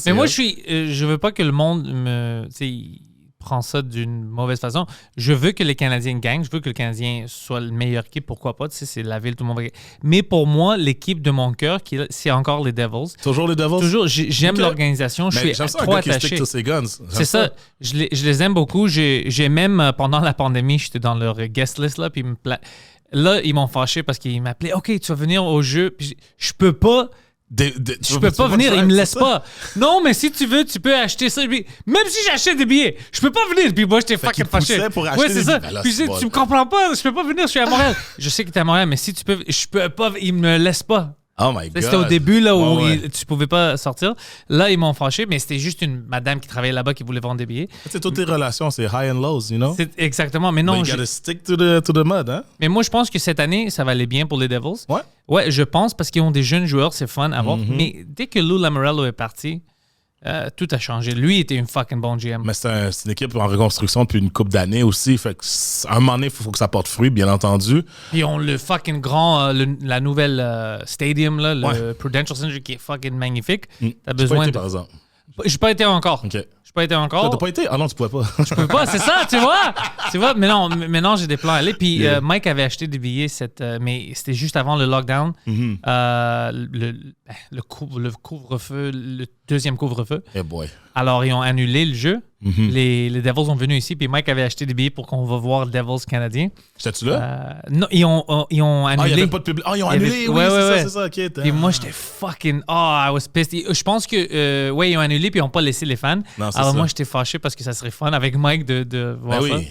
Mais moi, je veux pas que le monde prend ça d'une mauvaise façon. Je veux que les Canadiens gagnent. Je veux que le Canadien soit le meilleur équipe. Pourquoi pas? Tu sais, c'est la ville, tout le monde va gagner. Mais pour moi, l'équipe de mon cœur, c'est encore les Devils. Toujours les Devils? Toujours. J'aime l'organisation. Je suis trop attaché. C'est ça. Je les aime beaucoup. J'ai même, pendant la pandémie, j'étais dans leur guest list, là, puis là, ils m'ont fâché parce qu'ils m'appelaient. OK, tu vas venir au jeu. Puis je peux pas... Je peux pas venir, ils me laissent pas. Non, mais si tu veux, tu peux acheter ça. Puis, même si j'achète des billets, je peux pas venir. Puis moi, j'étais fucking fâché. Ouais, c'est ça. Puis tu me comprends pas, je peux pas venir, je suis à Montréal. Je sais que t'es à Montréal, mais si tu peux, je peux pas, ils me laissent pas. Oh my God. C'était au début là où tu pouvais pas sortir. Là, ils m'ont fâché, mais c'était juste une madame qui travaillait là-bas qui voulait vendre des billets. C'est toutes tes relations, c'est high and lows, you know? C'est exactement, mais non. But you gotta stick to the mud, hein? Mais moi, je pense que cette année, ça va aller bien pour les Devils. Ouais. Ouais, je pense parce qu'ils ont des jeunes joueurs, c'est fun à voir. Mais dès que Lou Lamoriello est parti, tout a changé. Lui était une fucking bon GM. Mais c'est une équipe en reconstruction depuis une couple d'années aussi. Fait que à un moment donné, il faut que ça porte fruit, bien entendu. Ils ont le fucking grand, la nouvelle stadium, là, le Prudential Center qui est fucking magnifique. T'as besoin pas été, par exemple. J'ai pas été encore. OK. J'ai pas été encore. T'as pas été? Ah non, tu pouvais pas. Je peux pas, c'est ça, tu vois. Tu vois, mais non, maintenant j'ai des plans à aller. Puis Mike avait acheté des billets, mais c'était juste avant le lockdown. Le couvre-feu, le deuxième couvre-feu. Eh boy. Alors, ils ont annulé le jeu. Les Devils sont venus ici, puis Mike avait acheté des billets pour qu'on va voir le Devils canadien. J'étais-tu là? Non, ils ont annulé. Ah, il n'y avait pas de public. Ah, ils ont annulé, oui, c'est ça, OK. Et moi, j'étais fucking... I was pissed. Je pense que, ils ont annulé, puis ils n'ont pas laissé les fans. Non, alors, ça. Moi, j'étais fâché parce que ça serait fun avec Mike de voir ça. Oui,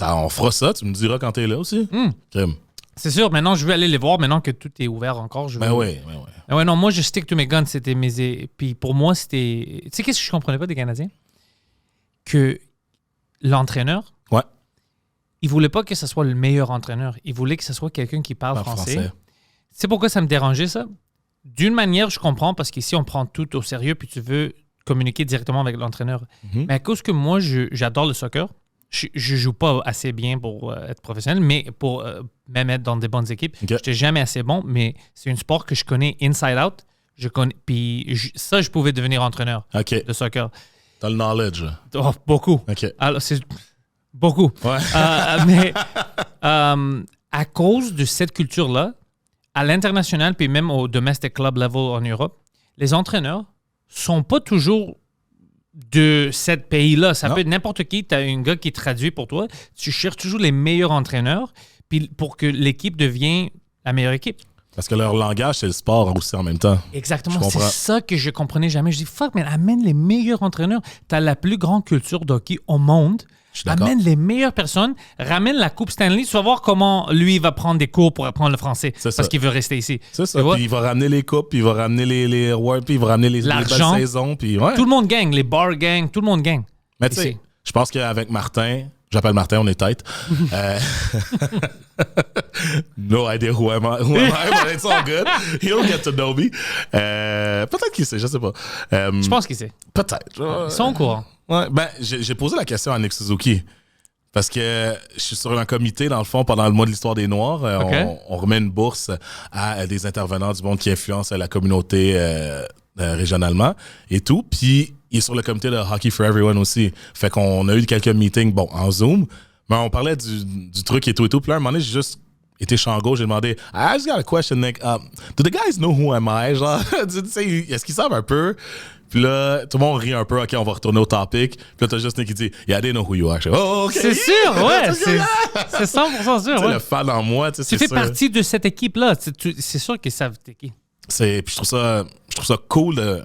on fera ça. Tu me diras quand t'es là aussi. Crime. C'est sûr, maintenant, je veux aller les voir. Maintenant que tout est ouvert encore, je veux... Oui. Ouais, non, moi, je stick to mes guns. C'était Puis pour moi, c'était... Tu sais, qu'est-ce que je comprenais pas des Canadiens? Que l'entraîneur, il voulait pas que ce soit le meilleur entraîneur. Il voulait que ce soit quelqu'un qui parle français. Tu sais pourquoi ça me dérangeait, ça? D'une manière, je comprends, parce qu'ici, on prend tout au sérieux, puis tu veux communiquer directement avec l'entraîneur. Mais à cause que moi, j'adore le soccer, Je joue pas assez bien pour être professionnel, mais pour même être dans des bonnes équipes, Ok. j'étais jamais assez bon, mais c'est un sport que je connais inside out. Ça, je pouvais devenir entraîneur OK. de soccer. T'as le knowledge. Là. Oh, beaucoup. OK. Alors, c'est beaucoup. Ouais. Mais à cause de cette culture-là, à l'international, puis même au domestic club level en Europe, les entraîneurs sont pas toujours de ce pays-là. Ça Non. peut être n'importe qui. Tu as un gars qui traduit pour toi. Tu cherches toujours les meilleurs entraîneurs puis pour que l'équipe devienne la meilleure équipe. Parce que leur langage, c'est le sport aussi en même temps. Exactement. Je C'est comprends. ça que je comprenais jamais. Je dis, fuck, mais amène les meilleurs entraîneurs. Tu as la plus grande culture d'hockey au monde. Je suis d'accord. Amène les meilleures personnes. Ramène la Coupe Stanley. Tu vas voir comment lui va prendre des cours pour apprendre le français. C'est ça. Parce qu'il veut rester ici. C'est ça. Tu vois? Puis il va ramener les coupes, puis il va ramener les awards, puis il va ramener les belles L'argent. saisons. Puis ouais. Tout le monde gagne. Les bars gagnent. Tout le monde gagne. Mais tu sais, Ici. je pense qu'avec Martin, j'appelle Martin, on est tête. No idea who am I, but it's all good. He'll get to know me. Peut-être qu'il sait, je sais pas. Je pense qu'il sait. Peut-être. Ils sont au courant. Ouais, ben, j'ai posé la question à Nick Suzuki. Parce que je suis sur un comité, dans le fond, pendant le mois de l'histoire des Noirs. OK. On remet une bourse à des intervenants du monde qui influencent la communauté régionalement et tout. Puis, il est sur le comité de Hockey for Everyone aussi. Fait qu'on a eu quelques meetings, bon, en Zoom. Mais on parlait du truc et tout. Puis là, à un moment donné, j'ai juste été champ gauche. J'ai demandé, I just got a question, Nick. Do the guys know who am I? Genre, tu sais, est-ce qu'ils savent un peu? Puis là, tout le monde rit un peu. OK, on va retourner au topic. Puis là, t'as juste Nick qui dit, yeah, they know who you are. Je fais, oh, OK. C'est sûr, ouais. C'est 100% sûr. Tu sais, Ouais. le fan en moi, tu sais, Tu c'est fais sûr. partie de cette équipe-là. C'est sûr qu'ils savent t'es qui. Puis je trouve ça cool de.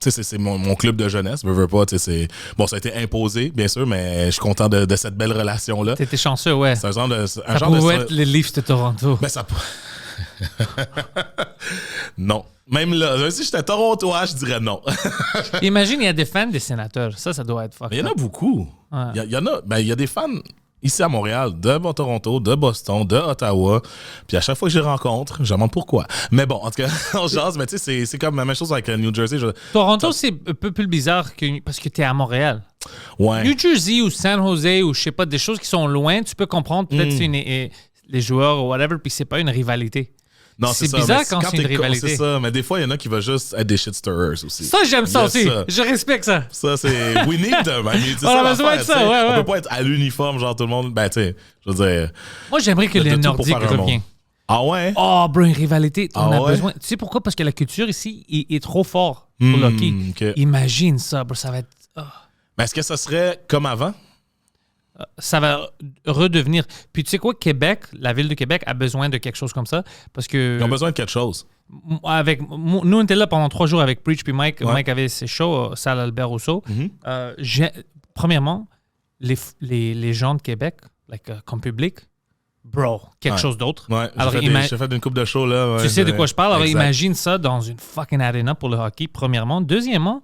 Tu sais, c'est mon club de jeunesse, veux pas. Tu sais, bon, ça a été imposé, bien sûr, mais je suis content de cette belle relation-là. T'étais chanceux, ouais. C'est un genre de. Ça pouvait être les Leafs de Toronto. Ben, ça. Non. Même là, même si j'étais Torontois, je dirais non. Imagine, il y a des fans des sénateurs. Ça doit être fuck. Mais il y en a beaucoup. Ouais. Il y en a. Ben, il y a des fans ici à Montréal, de Toronto, de Boston, de Ottawa. Puis à chaque fois que je les rencontre, je me demande pourquoi. Mais bon, en tout cas, on jase, mais tu sais, c'est comme la même chose avec New Jersey. Toronto, c'est un peu plus bizarre parce que t'es à Montréal. Ouais. New Jersey ou San Jose ou je sais pas, des choses qui sont loin, tu peux comprendre. Peut-être c'est les joueurs ou whatever, puis c'est pas une rivalité. Non, c'est ça, bizarre mais quand c'est une t'es rivalité. C'est ça, mais des fois, il y en a qui veulent juste être des shit stirrers aussi. Ça, j'aime ça Yes, aussi. ça. Je respecte ça. Ça, c'est. We need them. I mean, c'est On a ça, besoin de l'affaire, ça, tu sais. ouais, ouais. On peut pas être à l'uniforme, genre tout le monde. Ben, tu sais, je veux dire. Moi, j'aimerais que Il y a les de tout pour Nordiques faire un monde. reviennent. Ah ouais? Oh, bro, une rivalité, on Ah a ouais? besoin. Tu sais pourquoi? Parce que la culture ici est trop fort pour le hockey. OK. Imagine ça, bro, ça va être... Mais est-ce que ça serait comme avant? Ça va redevenir... Puis tu sais quoi? Québec, la ville de Québec a besoin de quelque chose comme ça parce que... Ils ont besoin de quelque chose. Nous, on était là pendant 3 jours avec Preach puis Mike. Ouais. Mike avait ses shows, salle Albert Rousseau. Premièrement, les gens de Québec, comme public, bro, quelque Ouais. chose d'autre. Ouais. Alors, J'ai fait une couple de shows, là. Ouais, tu sais de quoi je parle. Alors, exact. imagine ça dans une fucking arena pour le hockey, premièrement. Deuxièmement,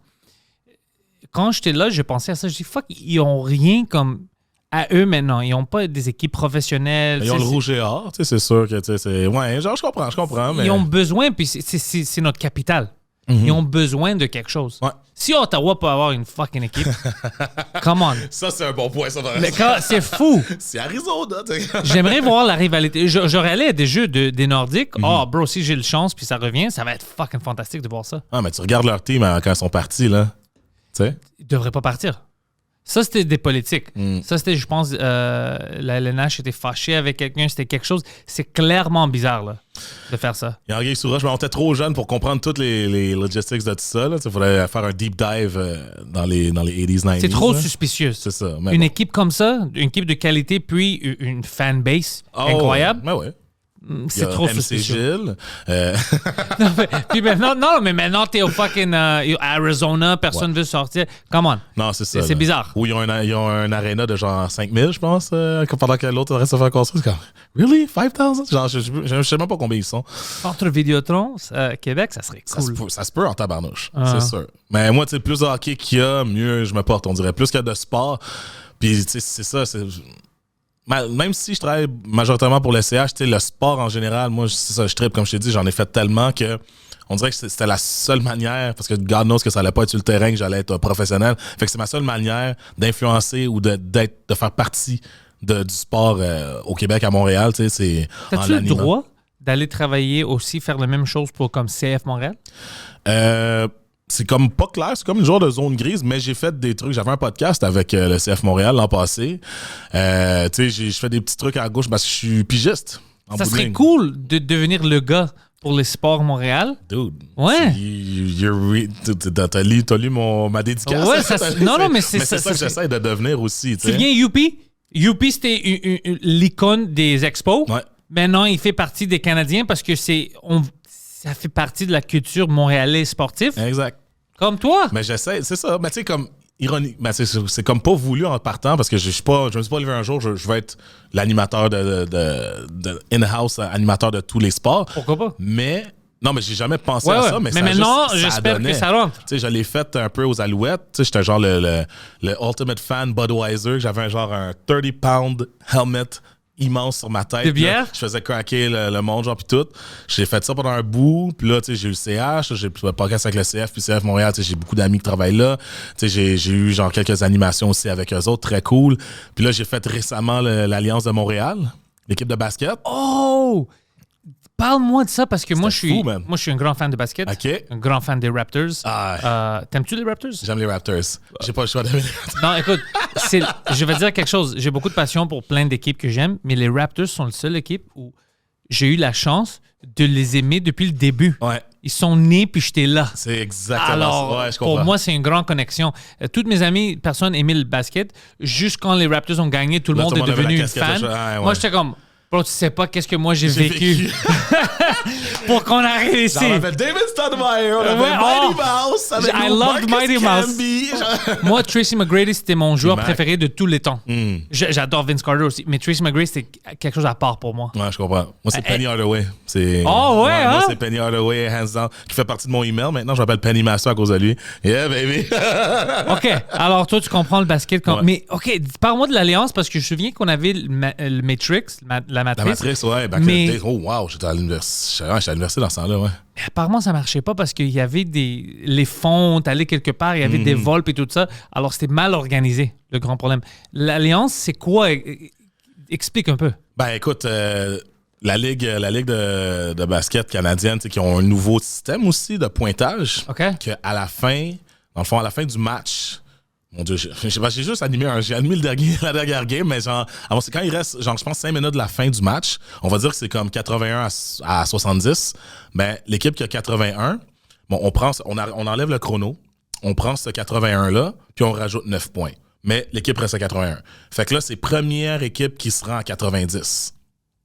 quand j'étais là, je pensais à ça. Je dis, fuck, ils ont rien comme à eux maintenant. Ils n'ont pas des équipes professionnelles. Ils ont Tu le sais, rouge et or, tu sais, c'est sûr que, tu sais, c'est. Ouais, genre, je comprends, mais. Ils ont besoin, puis c'est notre capitale. Ils ont besoin de quelque chose. Ouais. Si Ottawa peut avoir une fucking équipe, come on. Ça, c'est un bon point, ça. C'est fou. C'est Arizona, tu sais. J'aimerais voir la rivalité. J'aurais allé à des jeux des Nordiques. Oh, bro, si j'ai le chance puis ça revient, ça va être fucking fantastique de voir ça. Ah, mais tu regardes leur team quand ils sont partis, là. Tu sais? Ils devraient pas partir. Ça, c'était des politiques. Ça, c'était, je pense, la LNH était fâchée avec quelqu'un. C'était quelque chose. C'est clairement bizarre, là, de faire ça. Il y a Anguille Souroche, mais on était trop jeunes pour comprendre toutes les logistics de tout ça. Il faudrait faire un deep dive dans les 80s, 90s. C'est trop là. suspicieux. C'est ça. mais Une bon. équipe comme ça, une équipe de qualité, puis une fanbase Oh, incroyable, Ouais, ouais. Il y c'est a trop MC suspicieux. Gilles. Non, puis maintenant, mais maintenant, t'es au fucking Arizona, personne veut sortir. Come on. Non, c'est ça. C'est là. bizarre. Où ils ont un aréna de genre 5000, je pense, pendant que l'autre reste à faire construire. C'est comme, really? 5000? Genre, je sais même pas combien ils sont. Entre Vidéotron, Québec, ça serait cool. Ça se peut en tabarnouche, Ah. c'est sûr. Mais moi, tu sais, plus de hockey qu'il y a, mieux je me porte, on dirait. Plus qu'il y a de sport. Puis, tu sais, c'est ça. Même si je travaille majoritairement pour le CH, tu sais, le sport en général, moi, c'est ça, je trippe, comme je t'ai dit, j'en ai fait tellement que on dirait que c'était la seule manière, parce que God knows que ça allait pas être sur le terrain, que j'allais être professionnel. Fait que c'est ma seule manière d'influencer ou de faire partie du sport au Québec, à Montréal. Tu sais, c'est T'as-tu le droit d'aller travailler aussi, faire la même chose pour comme CF Montréal? C'est comme pas clair, c'est comme une genre de zone grise, mais j'ai fait des trucs. J'avais un podcast avec le CF Montréal l'an passé. Tu sais, je fais des petits trucs à gauche parce que je suis pigiste. Ça serait cool de devenir le gars pour les sports Montréal. Dude. Ouais. T'as lu ma dédicace. Ouais, non, mais c'est ça que j'essaie de devenir aussi. Tu viens Youpi? Youpi, c'était l'icône des expos. Ouais. Maintenant, il fait partie des Canadiens parce que ça fait partie de la culture montréalaise sportive. Exact. Comme toi. Mais j'essaie, c'est ça. Mais tu sais, comme ironique, mais c'est comme pas voulu en partant parce que je me suis pas levé un jour, je vais être l'animateur de in-house, animateur de tous les sports. Pourquoi pas? Mais non, mais j'ai jamais pensé à ça. Mais maintenant, j'espère que ça rentre. Tu sais, je l'ai fait un peu aux Alouettes. Tu sais, j'étais genre le ultimate fan Budweiser. J'avais un 30-pound helmet immense sur ma tête. De bière? Là, je faisais craquer le monde, genre, puis tout. J'ai fait ça pendant un bout. Puis là, tu sais, j'ai eu le CH. J'ai le podcast avec le CF. Puis CF Montréal, tu sais, j'ai beaucoup d'amis qui travaillent là. Tu sais, j'ai eu, genre, quelques animations aussi avec eux autres. Très cool. Puis là, j'ai fait récemment l'Alliance de Montréal, l'équipe de basket. Oh! Parle-moi de ça parce que moi, je suis un grand fan de basket. OK. Un grand fan des Raptors. T'aimes-tu les Raptors? J'aime les Raptors. J'ai pas le choix d'aimer les Raptors. Non, écoute, je vais te dire quelque chose. J'ai beaucoup de passion pour plein d'équipes que j'aime, mais les Raptors sont la seule équipe où j'ai eu la chance de les aimer depuis le début. Ouais. Ils sont nés puis j'étais là. C'est exactement Alors, ça. Ouais, je comprends. pour moi, c'est une grande connexion. Toutes mes amis, personne aimait le basket. Juste quand les Raptors ont gagné, tout le monde est devenu une fan. Moi, j'étais comme... Bro, tu sais pas qu'est-ce que moi j'ai vécu. Pour qu'on arrive ici. On avait David Stoudemire, on avait Mighty Mouse. I loved Mighty Mouse. Moi, Tracy McGrady, c'était mon joueur préféré de tous les temps. J'adore Vince Carter aussi, mais Tracy McGrady, c'était quelque chose à part pour moi. Ouais, je comprends. Moi, c'est Penny Hardaway. Moi, c'est Penny Hardaway, hands down, qui fait partie de mon email. Maintenant, je m'appelle Penny Master à cause de lui. Yeah, baby. OK. Alors, toi, tu comprends le basket. Mais, OK, parle-moi de l'Alliance parce que je me souviens qu'on avait le Matrix, la Matrice. La Matrice, ouais. Mais... Oh, wow, j'étais à l'université dans ce temps-là, ouais. Mais apparemment, ça marchait pas parce qu'il y avait les fonds, t'allais quelque part, il y avait des vols et tout ça. Alors, c'était mal organisé, le grand problème. L'Alliance, c'est quoi? Explique un peu. Ben, écoute, la ligue de basket canadienne, qui ont un nouveau système aussi de pointage. OK. Qu'à la fin, dans le fond, à la fin du match... Mon Dieu, j'ai juste animé la dernière game, mais genre, c'est quand il reste, genre, je pense 5 minutes de la fin du match, on va dire que c'est comme 81 à 70. Ben, l'équipe qui a 81, bon, on enlève le chrono, on prend ce 81-là, puis on rajoute 9 points. Mais l'équipe reste à 81. Fait que là, c'est première équipe qui se rend à 90.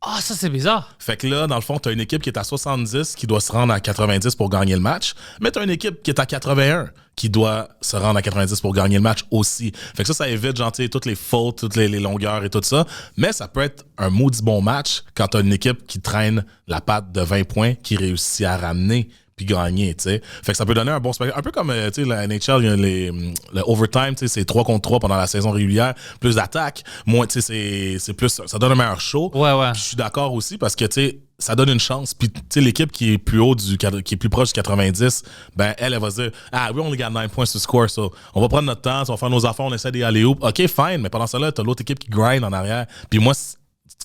Ah, ça, c'est bizarre. Fait que là, dans le fond, t'as une équipe qui est à 70 qui doit se rendre à 90 pour gagner le match, mais t'as une équipe qui est à 81 qui doit se rendre à 90 pour gagner le match aussi. Fait que ça évite, genre, toutes les fautes, toutes les longueurs et tout ça. Mais ça peut être un maudit bon match quand t'as une équipe qui traîne la patte de 20 points, qui réussit à ramener puis gagner, tu sais. Fait que ça peut donner un bon spectacle. Un peu comme, tu sais, la NHL, il y a le overtime, tu sais, c'est 3 contre 3 pendant la saison régulière, plus d'attaques. Moins, tu sais, c'est plus, ça donne un meilleur show. Ouais. Puis je suis d'accord aussi parce que, tu sais, ça donne une chance. Puis, tu sais, l'équipe qui est plus haut qui est plus proche du 90, ben, elle va se dire, we only got 9 points to score, so on va prendre notre temps, on va faire nos affaires, on essaie d'y aller où. OK, fine, mais pendant ça, là, t'as l'autre équipe qui grind en arrière. Puis moi, ce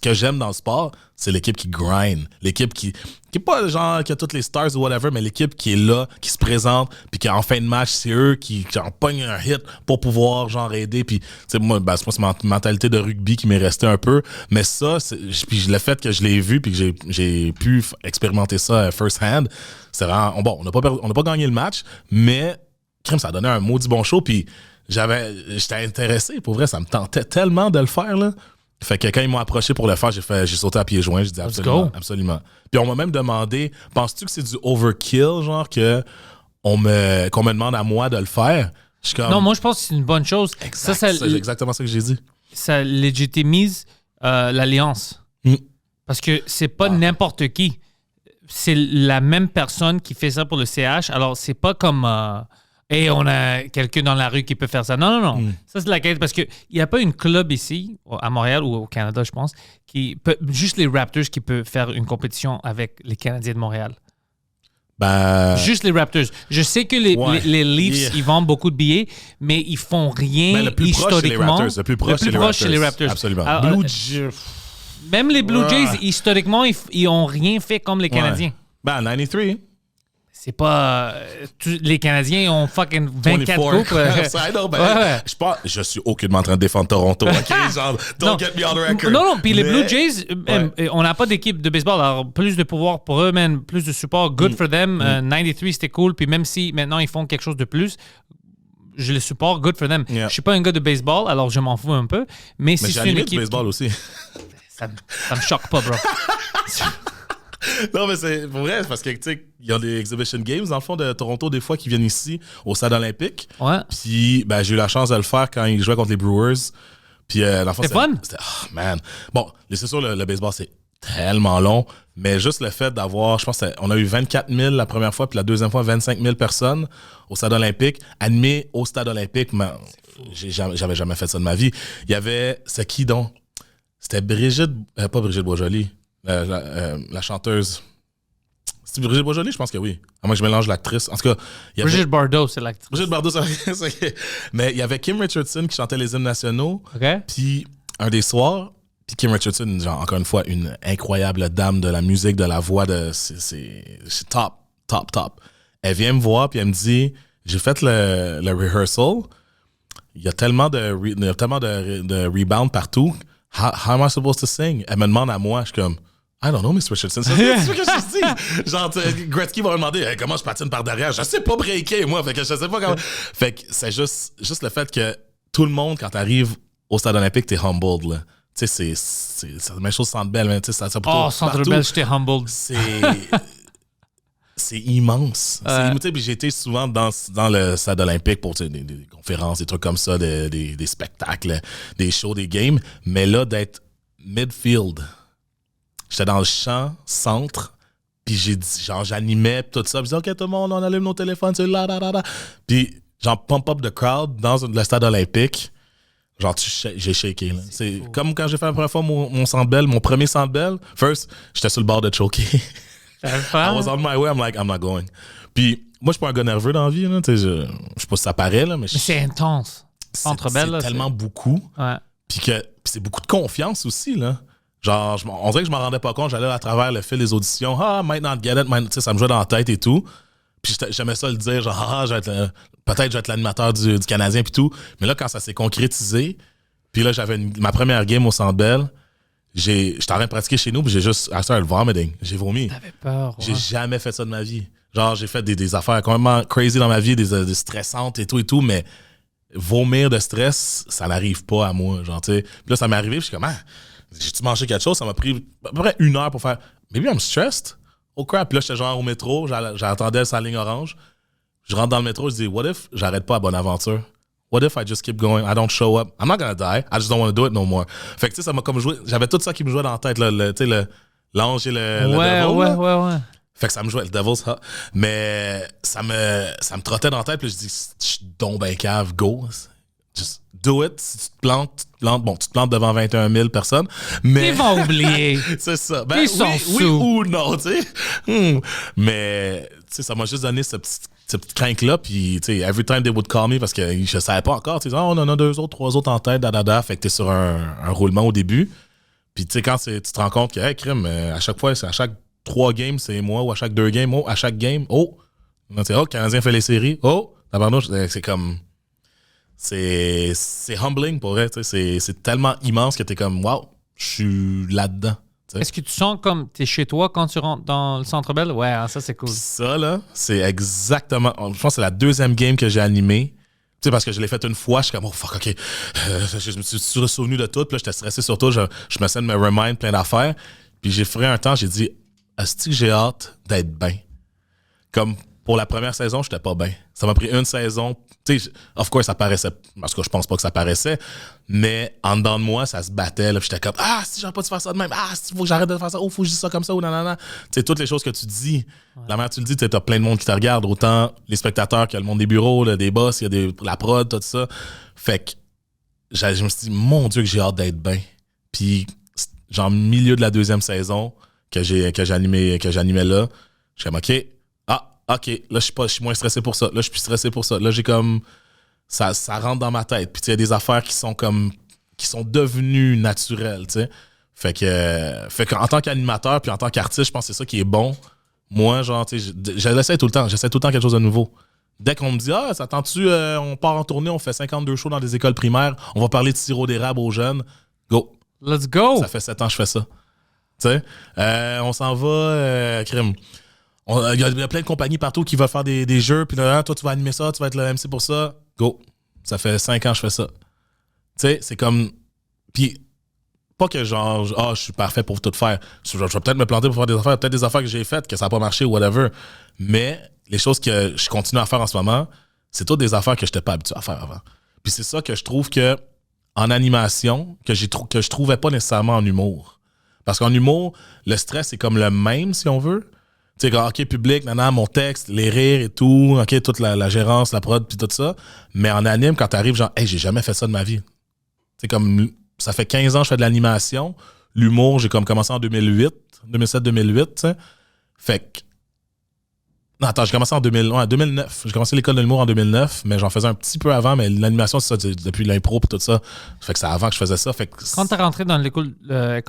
que j'aime dans le sport, c'est l'équipe qui grind. L'équipe qui est pas genre qui a toutes les stars ou whatever, mais l'équipe qui est là, qui se présente, puis qui en fin de match, c'est eux qui en pognent un hit pour pouvoir genre aider. Puis, tu sais, moi, c'est ma mentalité de rugby qui m'est restée un peu. Mais ça, puis le fait que je l'ai vu, puis que j'ai pu expérimenter ça first hand, c'est vraiment. Bon, on n'a pas gagné le match, mais crème, ça a donné un maudit bon show. Puis j'étais intéressé. Pour vrai, ça me tentait tellement de le faire, là. Fait que quand ils m'ont approché pour le faire, j'ai sauté à pieds joints. J'ai dit absolument. Puis on m'a même demandé, penses-tu que c'est du overkill, genre qu'on me demande à moi de le faire? Je suis comme, non, moi je pense que c'est une bonne chose. Exact, c'est exactement ça que j'ai dit. Ça légitimise l'alliance. Parce que c'est pas n'importe qui. C'est la même personne qui fait ça pour le CH. Alors c'est pas comme... on a quelqu'un dans la rue qui peut faire ça. Non. Ça, c'est la qualité. Parce qu'il n'y a pas une club ici, à Montréal ou au Canada, je pense, juste les Raptors qui peuvent faire une compétition avec les Canadiens de Montréal. Ben, Juste les Raptors. Je sais que les, Ouais. les Leafs, Yeah. ils vendent beaucoup de billets, mais ils font rien ben, le plus proche, c'est les historiquement. Raptors. Le plus proche, c'est les Raptors. Absolument. Alors, Blue Jays. même les Blue Jays, Ouais. historiquement, ils ont rien fait comme les Canadiens. Ouais. Ben, 93. C'est pas... les Canadiens ont fucking 24 coupes. I know, ben, Ouais. je suis aucunement en train de défendre Toronto. OK, genre, don't Non. get me on the record. Non, puis les Mais- Blue Jays, on n'a pas d'équipe de baseball, alors plus de pouvoir pour eux, man, plus de support, good for them. 93, c'était cool, puis même si maintenant ils font quelque chose de plus, je les supporte, good for them. Yeah. Je suis pas un gars de baseball, alors je m'en fous un peu, mais Mais si j'ai c'est une animé du équipe... baseball aussi. Ça me choque pas, bro. Non, mais c'est pour vrai, parce que, tu sais, il y a des exhibition games, dans le fond, de Toronto, des fois, qui viennent ici, au stade olympique. Ouais. Puis, ben, j'ai eu la chance de le faire quand ils jouaient contre les Brewers. Puis, dans le fond, C'était fun? C'était, oh, man. Bon, c'est sûr, le baseball, c'est tellement long, mais juste le fait d'avoir, je pense on a eu 24 000 la première fois, puis la deuxième fois, 25 000 personnes au stade olympique. Animé au stade olympique, mais j'avais jamais fait ça de ma vie. Il y avait, c'est qui donc? C'était pas Brigitte Boisjoli, la chanteuse. C'est Brigitte Boisjoli? Je pense que oui. À moins que je mélange l'actrice. En tout cas, il y avait... Brigitte Bardot, c'est l'actrice. Brigitte Bardot, mais il y avait Kim Richardson qui chantait les hymnes nationaux. OK? Puis un des soirs, puis Kim Richardson, genre, encore une fois, une incroyable dame de la musique, de la voix, c'est top. Elle vient me voir, puis elle me dit, j'ai fait le rehearsal, il y a tellement de rebound partout, how am I supposed to sing? Elle me demande à moi, je suis comme, I don't know, Miss Richardson. C'est ce que je dis. Genre, Gretzky va me demander hey, comment je patine par derrière. Je sais pas breaker, moi. Fait que je sais pas comment. Fait que c'est juste le fait que tout le monde, quand t'arrives au stade olympique, t'es humbled, là. Tu sais, c'est la même chose Centre Bell, mais tu sais, ça Oh, Centre Bell, j'étais humbled. C'est immense. Tu sais, puis j'ai été souvent dans le stade olympique pour des conférences, des trucs comme ça, des spectacles, des shows, des games. Mais là, d'être midfield, j'étais dans le champ, centre, puis j'animais, puis tout ça. Puis je disais, OK, tout le monde, on allume nos téléphones, c'est là. Puis, genre, pump up the crowd dans le stade olympique. Genre, j'ai shaké, là. C'est comme quand j'ai fait la première fois mon Centre Bell, mon premier Centre Bell. First, j'étais sur le bord de choker. I was on my way, I'm like, I'm not going. Puis, moi, je suis pas un gars nerveux dans la vie, là. Tu sais, je sais pas si ça paraît, là, mais Mais c'est intense. Centre Bell, là. c'est tellement beaucoup. Ouais. Puis c'est beaucoup de confiance aussi, là. Genre, on dirait que je m'en rendais pas compte. J'allais à travers le fil des auditions. Ah, might not get it. Tu sais, ça me jouait dans la tête et tout. Puis j'aimais ça le dire, genre, peut-être je vais être l'animateur du Canadien puis tout. Mais là, quand ça s'est concrétisé, puis là, j'avais ma première game au Centre Bell. J'étais en train de pratiquer chez nous, puis j'ai juste I started vomiting. J'ai vomi. T'avais peur. Ouais. J'ai jamais fait ça de ma vie. Genre, j'ai fait des affaires complètement crazy dans ma vie, des stressantes et tout, mais vomir de stress, ça n'arrive pas à moi. Genre, tu sais. Puis là, ça m'est arrivé, puis je suis comme, j'ai-tu mangé quelque chose? Ça m'a pris à peu près 1 heure pour faire, maybe I'm stressed. Oh crap. Puis là, j'étais genre au métro, j'attendais sa ligne orange. Je rentre dans le métro, je dis, what if j'arrête pas à Bonaventure? What if I just keep going? I don't show up. I'm not gonna die. I just don't want to do it no more. Fait que tu sais, ça m'a comme joué. J'avais tout ça qui me jouait dans la tête, tu sais, l'ange et le devil. Ouais. Fait que ça me jouait le devil's ha. Mais ça me trottait dans la tête, puis je dis, je suis donc ben cave, go. Just do it. Si tu te plantes, bon, tu te plantes devant 21 000 personnes. Mais. Ils vont oublier. C'est ça. Ben, Ils sont oui sous. ou non, tu sais. Mais, tu sais, ça m'a juste donné ce petit crank-là. Puis, tu sais, every time they would call me, parce que je savais pas encore, tu sais, on en a 2 autres, 3 autres en tête, Fait que t'es sur un roulement au début. Puis, tu sais, quand tu te rends compte que, hey, crime, à chaque fois, à chaque 3 games, c'est moi, ou à chaque 2 games, à chaque game, tu sais, le Canadien fait les séries, tabarnouche, c'est comme. C'est humbling pour vrai, tu sais, c'est tellement immense que t'es comme, wow, je suis là-dedans. T'sais. Est-ce que tu sens comme t'es chez toi quand tu rentres dans le Centre Bell? Ouais, ça c'est cool. Pis ça, là, c'est exactement. Je pense que c'est la 2e game que j'ai animée. Tu sais, parce que je l'ai faite une fois, je suis comme, oh fuck, ok. Je me suis souvenu de tout, puis là, j'étais stressé sur tout. Je me essayais de me remind plein d'affaires. Puis j'ai fait un temps, j'ai dit, est-ce que j'ai hâte d'être bien? Comme pour la première saison, j'étais pas bien. Ça m'a pris une saison. Tu sais, of course, ça paraissait. Parce que je pense pas que ça paraissait. Mais en dedans de moi, ça se battait. Là, puis j'étais comme, si j'aurais pas dû faire ça de même. Si faut que j'arrête de faire ça. Faut que je dise ça comme ça ou nanana. Tu sais, toutes les choses que tu dis. Ouais. La manière tu le dis, t'as plein de monde qui te regarde. Autant les spectateurs que le monde des bureaux, là, des boss, il y a la prod, tout ça. Fait que je me suis dit, mon Dieu, que j'ai hâte d'être bien. Puis, genre, milieu de la 2e saison que j'animais là, je suis comme, OK, OK, là, je suis moins stressé pour ça. Là, je suis plus stressé pour ça. Là, j'ai comme... Ça rentre dans ma tête. Puis, tu sais, il y a des affaires qui sont devenues naturelles, tu sais. Fait qu'en tant qu'animateur puis en tant qu'artiste, je pense que c'est ça qui est bon. Moi, genre, tu sais, j'essaie tout le temps. J'essaie tout le temps quelque chose de nouveau. Dès qu'on me dit, ça tente-tu, on part en tournée, on fait 52 shows dans des écoles primaires, on va parler de sirop d'érable aux jeunes. Go. Let's go! Ça fait 7 ans que je fais ça. Tu sais, on s'en va, crime. Il y a plein de compagnies partout qui veulent faire des jeux, puis là, toi, tu vas animer ça, tu vas être le MC pour ça. Go. Ça fait 5 ans que je fais ça. Tu sais, c'est comme... Puis, pas que genre, je suis parfait pour tout faire. Je vais peut-être me planter pour faire des affaires, peut-être des affaires que j'ai faites, que ça n'a pas marché ou whatever. Mais les choses que je continue à faire en ce moment, c'est toutes des affaires que je n'étais pas habitué à faire avant. Puis c'est ça que je trouve que en animation, que je trouvais pas nécessairement en humour. Parce qu'en humour, le stress est comme le même, si on veut. Tu sais, quand, OK, public, mon texte, les rires et tout, OK, toute la gérance, la prod, puis tout ça. Mais en anime, quand t'arrives, genre, hey, j'ai jamais fait ça de ma vie. C'est comme, ça fait 15 ans que je fais de l'animation. L'humour, j'ai comme commencé en 2007-2008, tu sais. Fait que, non, attends, j'ai commencé en 2009. J'ai commencé l'école de l'humour en 2009, mais j'en faisais un petit peu avant, mais l'animation, c'est ça, depuis l'impro et tout ça. Fait que c'est avant que je faisais ça. Fait que Quand t'es rentré dans l'École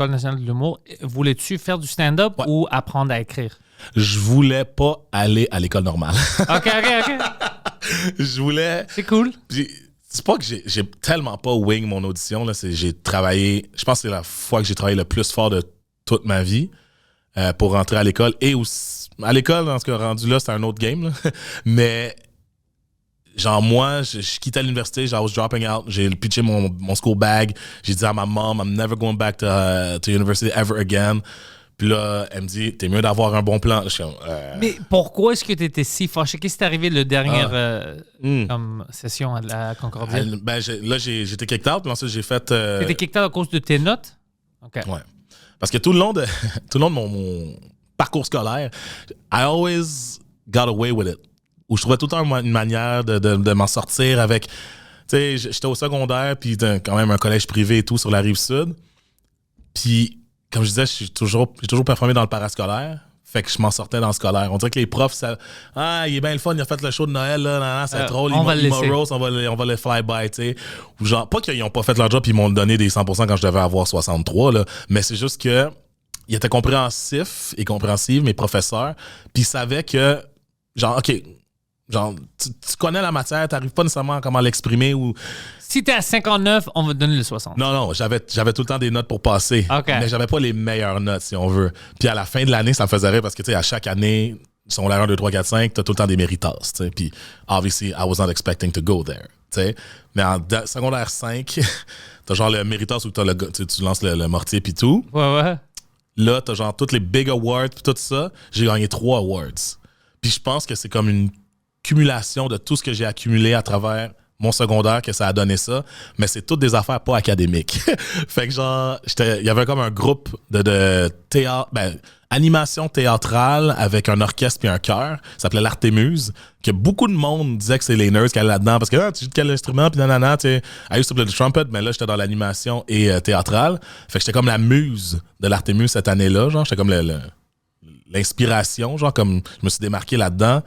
nationale de l'humour, voulais-tu faire du stand-up ou apprendre à écrire? Je voulais pas aller à l'école normale. OK. Je voulais... C'est cool. Puis, c'est pas que j'ai tellement pas wing mon audition. Là, j'ai travaillé... Je pense que c'est la fois que j'ai travaillé le plus fort de toute ma vie pour rentrer à l'école. Et aussi, à l'école, dans ce cas rendu là, c'était un autre game. Là. Mais... Genre, moi, je quittais l'université, genre, I was dropping out. J'ai pitché mon school bag. J'ai dit à ma mom, I'm never going back to university ever again. Puis là, elle me dit, t'es mieux d'avoir un bon plan. Je suis comme, Mais pourquoi est-ce que tu étais si fâché? Qu'est-ce qui t'est arrivé la dernière comme session à la Concordia? J'étais kicked out, puis ensuite j'ai fait... T'étais kicked out à cause de tes notes? OK. Ouais. Parce que tout le long de mon parcours scolaire, I always got away with it. Où je trouvais tout le temps une manière de m'en sortir avec... Tu sais, j'étais au secondaire, puis quand même un collège privé et tout sur la Rive-Sud. Puis... Comme je disais, j'ai toujours performé dans le parascolaire. Fait que je m'en sortais dans le scolaire. On dirait que les profs, il est bien le fun, il a fait le show de Noël, là, c'est drôle, on va le laisser. Rose, on va le fly-by, tu sais. Ou genre, pas qu'ils n'ont pas fait leur job et ils m'ont donné des 100% quand je devais avoir 63, là, mais c'est juste que ils étaient compréhensifs et compréhensifs, mes professeurs, puis ils savaient que, genre, OK, genre, tu connais la matière, t'arrives pas nécessairement à comment l'exprimer ou... Si t'es à 59, on va te donner le 60. Non, j'avais tout le temps des notes pour passer. Okay. Mais j'avais pas les meilleures notes, si on veut. Puis à la fin de l'année, ça me faisait rire parce que, tu sais, à chaque année, secondaire 1, 2, 3, 4, 5, t'as tout le temps des méritas, tu sais. Puis, obviously, I was not expecting to go there, tu sais. Mais en secondaire 5, t'as genre le méritas où tu lances le mortier puis tout. Ouais. Là, t'as genre tous les big awards puis tout ça. J'ai gagné 3 awards. Puis je pense que c'est comme une cumulation de tout ce que j'ai accumulé à travers mon secondaire que ça a donné ça, mais c'est toutes des affaires pas académiques. Fait que genre, il y avait comme un groupe de théâtre, animation théâtrale avec un orchestre puis un chœur, ça s'appelait l'Artémuse, que beaucoup de monde disait que c'est les nerds qui allaient là-dedans, parce que tu joues de quel instrument, puis nanana, tu sais, I used to play the trumpet, mais là, j'étais dans l'animation et théâtrale. Fait que j'étais comme la muse de l'Artémuse cette année-là, genre, j'étais comme l'inspiration, genre, comme je me suis démarqué là-dedans.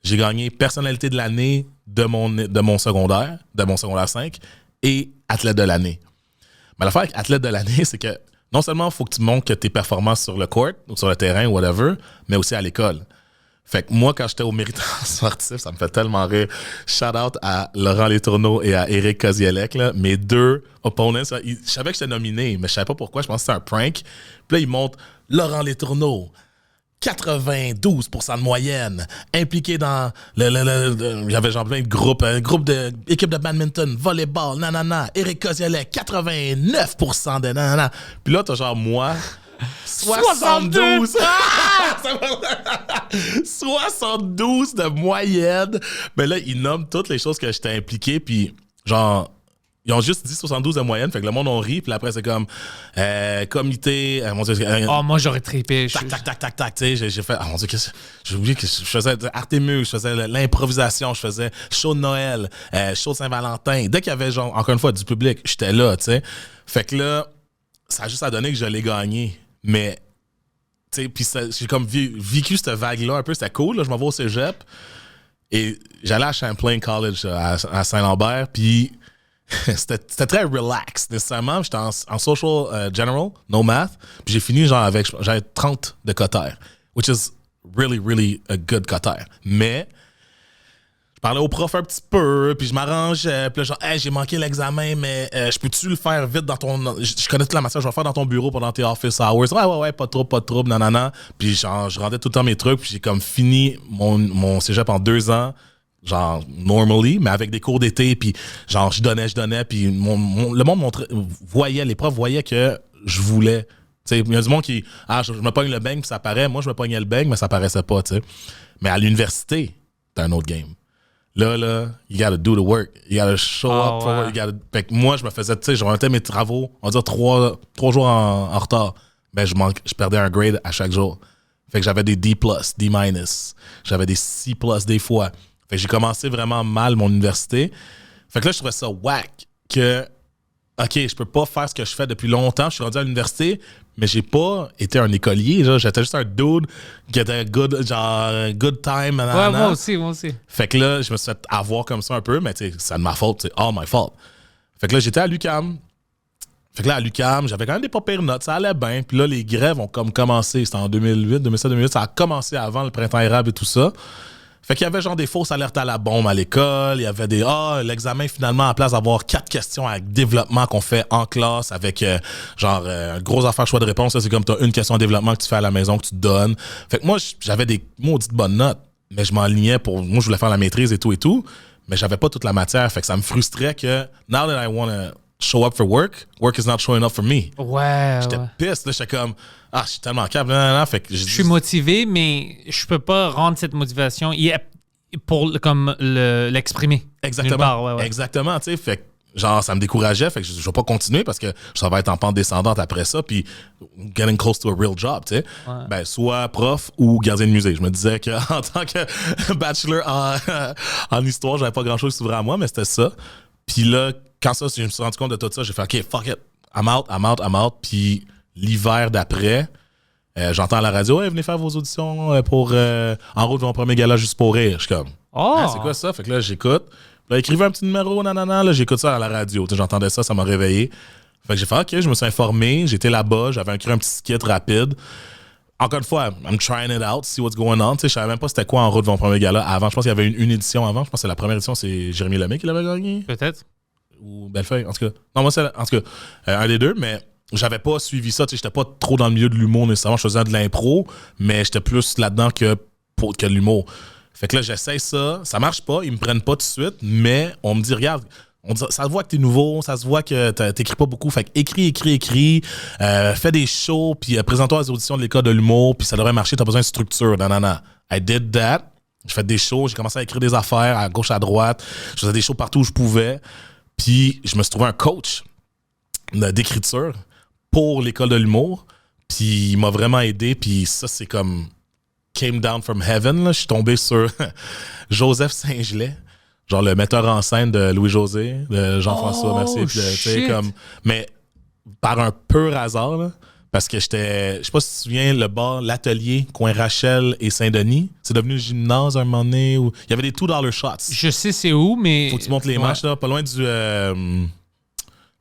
J'ai gagné personnalité de l'année de mon secondaire 5 et athlète de l'année. Mais l'affaire avec athlète de l'année, c'est que non seulement il faut que tu montres que tes performances sur le court ou sur le terrain ou whatever, mais aussi à l'école. Fait que moi, quand j'étais au méritant sportif, ça me fait tellement rire. Shout out à Laurent Letourneau et à Éric Kozielek, là, mes 2 opponents. Je savais que j'étais nominé, mais je savais pas pourquoi. Je pensais que c'était un prank. Puis là, ils montrent Laurent Letourneau. 92% de moyenne, impliqué dans j'avais genre plein de groupes, un groupe d'équipe de badminton, volleyball, nanana, Éric Kozielek, 89% de nanana. Puis là, t'as genre moi, 72! 72 de moyenne! Mais là, ils nomment toutes les choses que j'étais impliqué, puis genre... Ils ont juste dit 72 de moyenne, fait que le monde on rit, puis après c'est comme comité, mon Dieu, moi j'aurais trippé. Tac, tu sais, j'ai fait, mon Dieu, j'ai oublié que je faisais Artémus, je faisais l'improvisation, je faisais show de Noël, show de Saint-Valentin. Dès qu'il y avait genre, encore une fois, du public, j'étais là, tu sais. Fait que là, ça a juste à donner que je l'ai gagné. Mais sais, puis j'ai comme vécu cette vague-là un peu, c'était cool, là, je m'en vais au cégep, et j'allais à Champlain College à Saint-Lambert, puis c'était très relax, nécessairement. J'étais en social general, no math, puis j'ai fini genre j'avais 30 de cotère, which is really, really a good cotère. Mais je parlais au prof un petit peu, puis je m'arrangeais, puis là, genre, hey, j'ai manqué l'examen, mais je peux-tu le faire vite dans ton. Je connais toute la matière, je vais le faire dans ton bureau pendant tes office hours. Ouais, pas de trouble, nanana. Puis genre, je rendais tout le temps mes trucs, puis j'ai comme fini mon cégep en 2 ans, genre, normally, mais avec des cours d'été, puis genre, je donnais, puis le monde les profs voyaient que je voulais. Il y a du monde qui, je me pogne le bang, puis ça paraît. Moi, je me pognais le bang, mais ça paraissait pas, tu sais. Mais à l'université, c'est un autre game. Là, you gotta do the work. You gotta show up for work. Fait que moi, je me faisais, tu sais, je remettais mes travaux, on va dire 3 jours en retard. Ben, je perdais un grade à chaque jour. Fait que j'avais des D+, D-. J'avais des C+, des fois. Fait que j'ai commencé vraiment mal mon université. Fait que là, je trouvais ça whack que, OK, je peux pas faire ce que je fais depuis longtemps. Je suis rendu à l'université, mais j'ai pas été un écolier. Genre, j'étais juste un dude qui était good time. Ouais, moi aussi. Fait que là, je me suis fait avoir comme ça un peu, mais tu sais, c'est de ma faute, c'est all my fault. Fait que là, j'étais à l'UQAM. Fait que là, à l'UQAM, j'avais quand même des pas pires notes, ça allait bien. Puis là, les grèves ont comme commencé. C'était en 2007, 2008. Ça a commencé avant le printemps érable et tout ça. Fait qu'il y avait genre des fausses alertes à la bombe à l'école. Il y avait des l'examen finalement, à place d'avoir 4 questions avec développement qu'on fait en classe avec un gros affaire choix de réponse. C'est comme t'as une question de développement que tu fais à la maison que tu te donnes. Fait que moi, j'avais des maudites bonnes notes, mais je m'enlignais moi, je voulais faire la maîtrise et tout, mais j'avais pas toute la matière. Fait que ça me frustrait que now that I wanna show up for work is not showing up for me. Ouais. J'étais pissed, là, j'étais comme je suis tellement capable. Fait que je suis motivé, mais je peux pas rendre cette motivation pour comme l'exprimer. Exactement. Exactement, tu sais, fait que genre ça me décourageait, fait que je vais pas continuer parce que ça va être en pente descendante après ça, puis getting close to a real job, tu sais. Ouais. Ben soit prof ou gardien de musée. Je me disais que en tant que bachelor en histoire, j'avais pas grand-chose qui s'ouvrait à moi, mais c'était ça. Puis là, quand je me suis rendu compte de tout ça, j'ai fait OK, fuck it. I'm out. Puis l'hiver d'après, j'entends à la radio, venez faire vos auditions pour En route vers mon premier gala juste pour rire. Je suis comme, c'est quoi ça? Fait que là, j'écoute. Là, écrivez un petit numéro, nanana. Là, j'écoute ça à la radio. J'entendais ça, ça m'a réveillé. Fait que j'ai fait OK, je me suis informé. J'étais là-bas, j'avais écrit un petit skit rapide. Encore une fois, I'm trying it out, see what's going on. Je savais même pas c'était quoi En route vers mon premier gala avant. Je pense qu'il y avait une édition avant. Je pense que la première édition, c'est Jérémy Lemay qui l'avait gagné. Peut-être. Ou Bellefeuille, en tout cas. Non, moi, c'est en tout cas un des deux, mais j'avais pas suivi ça. J'étais pas trop dans le milieu de l'humour nécessairement. Je faisais de l'impro, mais j'étais plus là-dedans que l'humour. Fait que là, j'essaye ça. Ça marche pas. Ils me prennent pas tout de suite, mais on me dit, regarde, ça se voit que t'es nouveau, ça se voit que t'écris pas beaucoup. Fait que écris. Fais des shows, puis présente-toi aux auditions de l'école de l'humour, puis ça devrait marcher. T'as besoin de structure. Nanana. I did that. J'ai fait des shows. J'ai commencé à écrire des affaires à gauche, à droite. Je faisais des shows partout où je pouvais. Puis je me suis trouvé un coach d'écriture pour l'école de l'humour. Puis il m'a vraiment aidé. Puis ça, c'est comme came down from heaven. Là. Je suis tombé sur Joseph Saint-Gelais, genre le metteur en scène de Louis-José, de Jean-François Mercier. Puis, mais par un pur hasard, là, parce que j'étais, je sais pas si tu te souviens, le bar, l'atelier, coin Rachel et Saint-Denis, c'est devenu le gymnase un moment donné où il y avait des $2 shots. Je sais c'est où, mais... Faut que tu montes les matchs, là, pas loin du...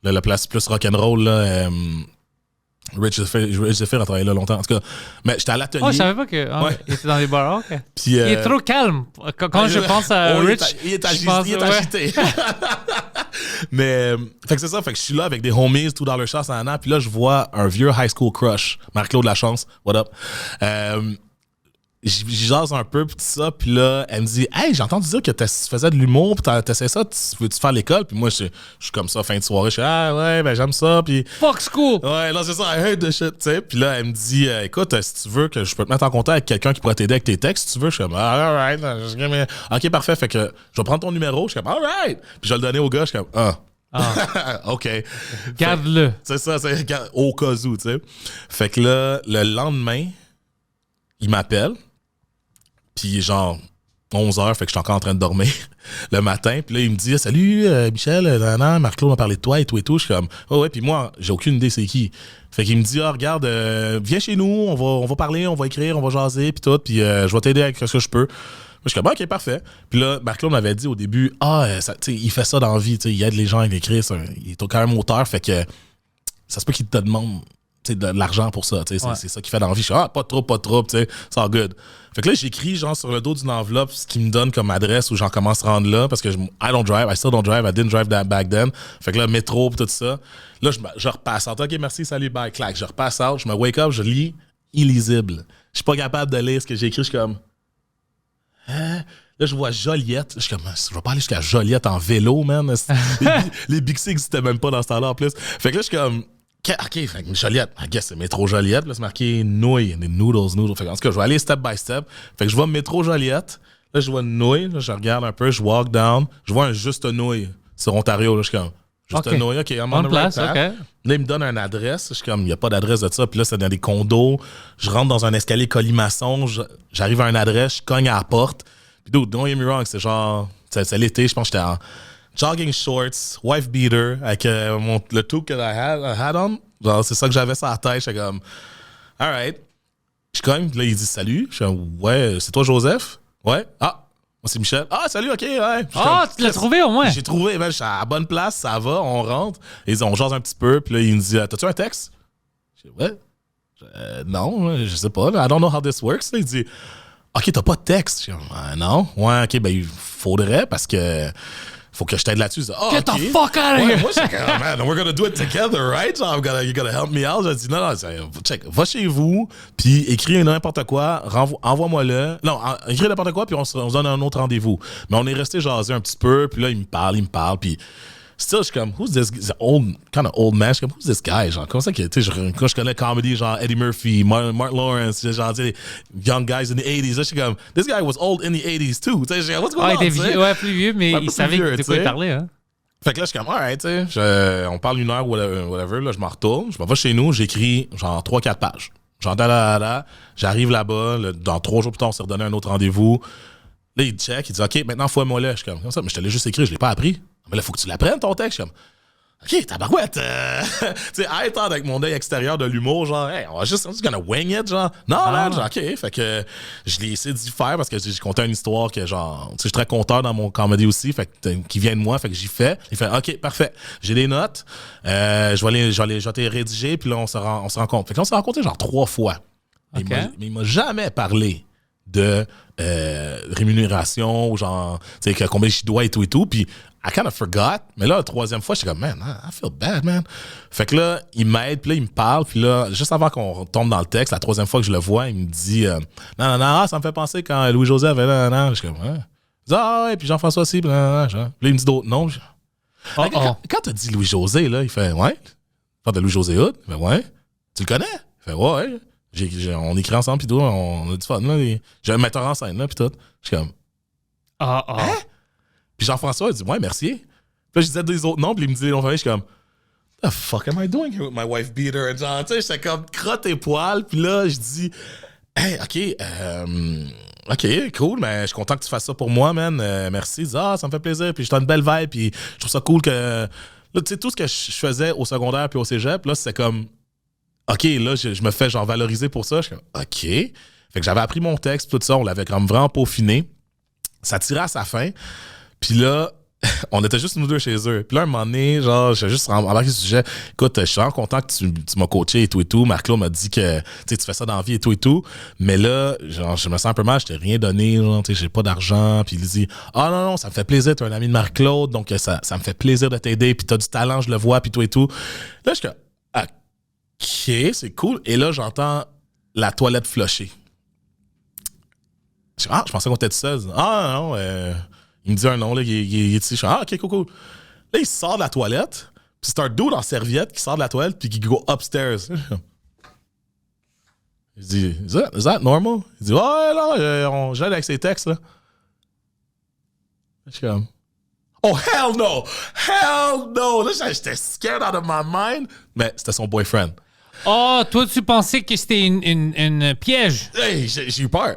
la place plus rock'n'roll, là... Rich Zephyr a travaillé là longtemps. En tout cas, mais j'étais à l'atelier. Je savais pas qu'il était dans les bars. Okay. Puis, il est trop calme. Quand je pense à Rich, il est agité. Mais, fait que c'est ça. Fait que je suis là avec des homies, $2 shots en an. Puis là, je vois un vieux high school crush, Marc-Claude Lachance. What up? J'y jase un peu, puis tout ça, puis là, elle me dit « Hey, j'ai entendu dire que tu faisais de l'humour, puis t'essaies ça, veux-tu faire l'école? » Puis moi, je suis comme ça, fin de soirée, je suis « Ah ouais, ben j'aime ça, puis... » Fuck school! Ouais, là, c'est ça, I heard the shit, tu sais. Puis là, elle me dit « Écoute, si tu veux que je peux te mettre en contact avec quelqu'un qui pourrait t'aider avec tes textes, si tu veux. » Je suis comme « Alright. » OK, parfait, fait que je vais prendre ton numéro. Je suis comme « Alright. » Puis je vais le donner au gars, je suis comme « OK. » Garde-le. C'est ça, c'est au cas où, tu sais. Fait que là, le lendemain, il m'appelle. Puis genre, 11h, fait que je suis encore en train de dormir le matin. Puis là, il me dit « Salut, Michel, Marc-Claude m'a parlé de toi et tout et tout. » Je suis comme « Oh ouais, puis moi, j'ai aucune idée c'est qui. » Fait qu'il me dit « Ah, regarde, viens chez nous, on va parler, on va écrire, on va jaser, puis tout, puis je vais t'aider avec ce que je peux. » Je suis comme « Ok, parfait. » Puis là, Marc-Claude m'avait dit au début « Ah, il fait ça dans la vie, il aide les gens à écrire, il est quand même auteur, fait que ça se peut qu'il te demande de l'argent pour ça, c'est ça qu'il fait dans la vie. Je suis ah, pas trop, c'est all good. Fait que là, j'écris genre sur le dos d'une enveloppe ce qu'il me donne comme adresse où j'en commence à rendre là parce que I don't drive, I still don't drive, I didn't drive that back then. Fait que là, métro pis tout ça. Là, je repasse out. OK, merci, salut, bye, clac. Je repasse out, je me wake up, je lis illisible. Je suis pas capable de lire ce que j'ai écrit, je suis comme hein? Là, je vois Joliette. Je suis comme, je vais pas aller jusqu'à Joliette en vélo, man. Les Bixi n'existaient même pas dans ce temps-là en plus. Fait que là, je suis comme OK, fait que Joliette, I guess c'est métro Joliette, là c'est marqué nouilles, des noodles. Fait que, en tout cas, je vais aller step by step. Fait que je vois métro Joliette, là je vois une nouille, là, je regarde un peu, je walk down, je vois un juste nouille sur Ontario, là je suis comme juste une nouille, OK, I'm on the right path. Okay. Là, il me donne une adresse, je suis comme, il n'y a pas d'adresse de ça, puis là c'est dans des condos, je rentre dans un escalier colimaçon, j'arrive à une adresse, je cogne à la porte, puis dude, don't get me wrong, c'est genre, c'est l'été, je pense que j'étais en jogging shorts, wife beater, avec le toque que I had on. Genre, c'est ça que j'avais sur la tête. J'étais comme, alright. Je cogne, là, il dit salut. Je suis comme, ouais, c'est toi, Joseph? Ouais. Ah, moi, c'est Michel. Ah, salut, OK, ouais. Ah, tu l'as trouvé au moins? J'ai trouvé, ben, je suis à la bonne place, ça va, on rentre. Et on jase un petit peu, puis là, il me dit, t'as-tu un texte? Je dis, ouais. Non, je sais pas. I don't know how this works. Là, il dit, OK, t'as pas de texte? Je dis, non. Ouais, OK, ben, il faudrait parce que. Faut que je t'aide là-dessus. Oh, Get the fuck out of here! Moi, je suis comme, man, we're gonna do it together, right? So you gotta help me out. J'ai dit, non, check, va chez vous, puis écris n'importe quoi, envoie-moi-le. Non, écris n'importe quoi, puis on se donne un autre rendez-vous. Mais on est resté jaser un petit peu, puis là, il me parle, puis still, je suis comme, who's this kind of old man? Je suis comme, who's this guy? Genre, comment ça que, tu sais, quand je connais comedy, genre Eddie Murphy, Martin Lawrence, genre, tu sais, young guys in the 80s, là, je suis comme, this guy was old in the 80s too. Tu sais, what's going on? Il était vieux, ouais, plus vieux, mais il savait de quoi il parlait, hein. Fait que là, je suis comme, alright, tu sais, on parle une heure, whatever, là, je m'en retourne, je m'en vais chez nous, j'écris, genre, 3-4 pages. Genre, j'arrive là-bas, dans 3 jours plus tard, on s'est redonné un autre rendez-vous. Là, il check, il dit, OK, maintenant, fouille-moi là. Je suis comme ça, mais je te l'ai juste écrit, je l'ai pas appris. Mais là, faut que tu l'apprennes, ton texte. Je suis comme, OK, tabarouette. Tu sais, étant avec mon œil extérieur de l'humour, genre, hey, on va juste gonna wing it, genre. Non, genre, OK. Fait que je l'ai essayé d'y faire parce que j'ai conté une histoire que, genre, tu sais, je suis très conteur dans mon comedy aussi, fait que, qui vient de moi, fait que j'y fais. Il fait, OK, parfait. J'ai des notes. Je vais te rédiger, puis là, on se rencontre. Fait que là, on s'est rencontrés, genre, 3 fois. Okay. Mais il m'a jamais parlé de rémunération ou genre, tu sais, combien je dois et tout. Puis, I kind of forgot. Mais là, la 3e fois, j'étais comme, man, I feel bad, man. Fait que là, il m'aide, puis là, il me parle. Puis là, juste avant qu'on tombe dans le texte, la 3e fois que je le vois, il me dit, non, ça me fait penser quand Louis-Joseph avait là, je suis comme, ouais. Il dit, ah ouais, puis Jean-François aussi, puis là, il me dit d'autres noms. Quand t'as dit Louis-José, là, il fait, ouais. Quand t'as Louis-José Hood, il fait, ouais. Tu le connais? Il fait, ouais. On écrit ensemble, puis tout, on a du fun, là. J'ai un metteur en scène, là, puis tout. Je suis comme, hein? Puis Jean-François, il dit, ouais, merci. Puis là, je disais des autres noms, puis il me dit les noms de famille, je suis comme, the fuck am I doing here with my wife beater? Et genre, tu sais, j'étais comme, crotte et poil, puis là, je dis, hey, OK, cool, mais je suis content que tu fasses ça pour moi, man. Merci. Il dit, ça me fait plaisir, puis j'ai une belle vibe, puis je trouve ça cool que. Là, tu sais, tout ce que je faisais au secondaire puis au cégep, là, c'était comme, OK, là, je me fais genre valoriser pour ça. Je suis comme, OK. Fait que j'avais appris mon texte, tout ça, on l'avait comme vraiment peaufiné. Ça tirait à sa fin. Puis là, on était juste nous deux chez eux. Puis là, un moment donné, genre, j'ai juste embarqué le sujet. Écoute, je suis vraiment content que tu m'as coaché et tout. Marc-Claude m'a dit que tu fais ça dans la vie et tout. Mais là, genre, je me sens un peu mal, je t'ai rien donné, genre, j'ai pas d'argent. Puis il dit, non, ça me fait plaisir, t'es un ami de Marc-Claude, donc ça me fait plaisir de t'aider. Puis t'as du talent, je le vois, puis tout. Là, je suis comme, OK, c'est cool. Et là, j'entends la toilette flusher. Je pensais qu'on était tout seul. Non, il me dit un nom, là, il est ici. Je suis OK, cool. Là, il sort de la toilette, puis c'est un dude en serviette qui sort de la toilette, puis qui go upstairs. Il dit, is that normal? Il dit, ouais, non, j'aide avec ses textes, là. Je suis comme, oh, hell no! Hell no! Là, j'étais scared out of my mind, mais c'était son boyfriend. Oh, toi, tu pensais que c'était une piège? Hey, j'ai eu peur.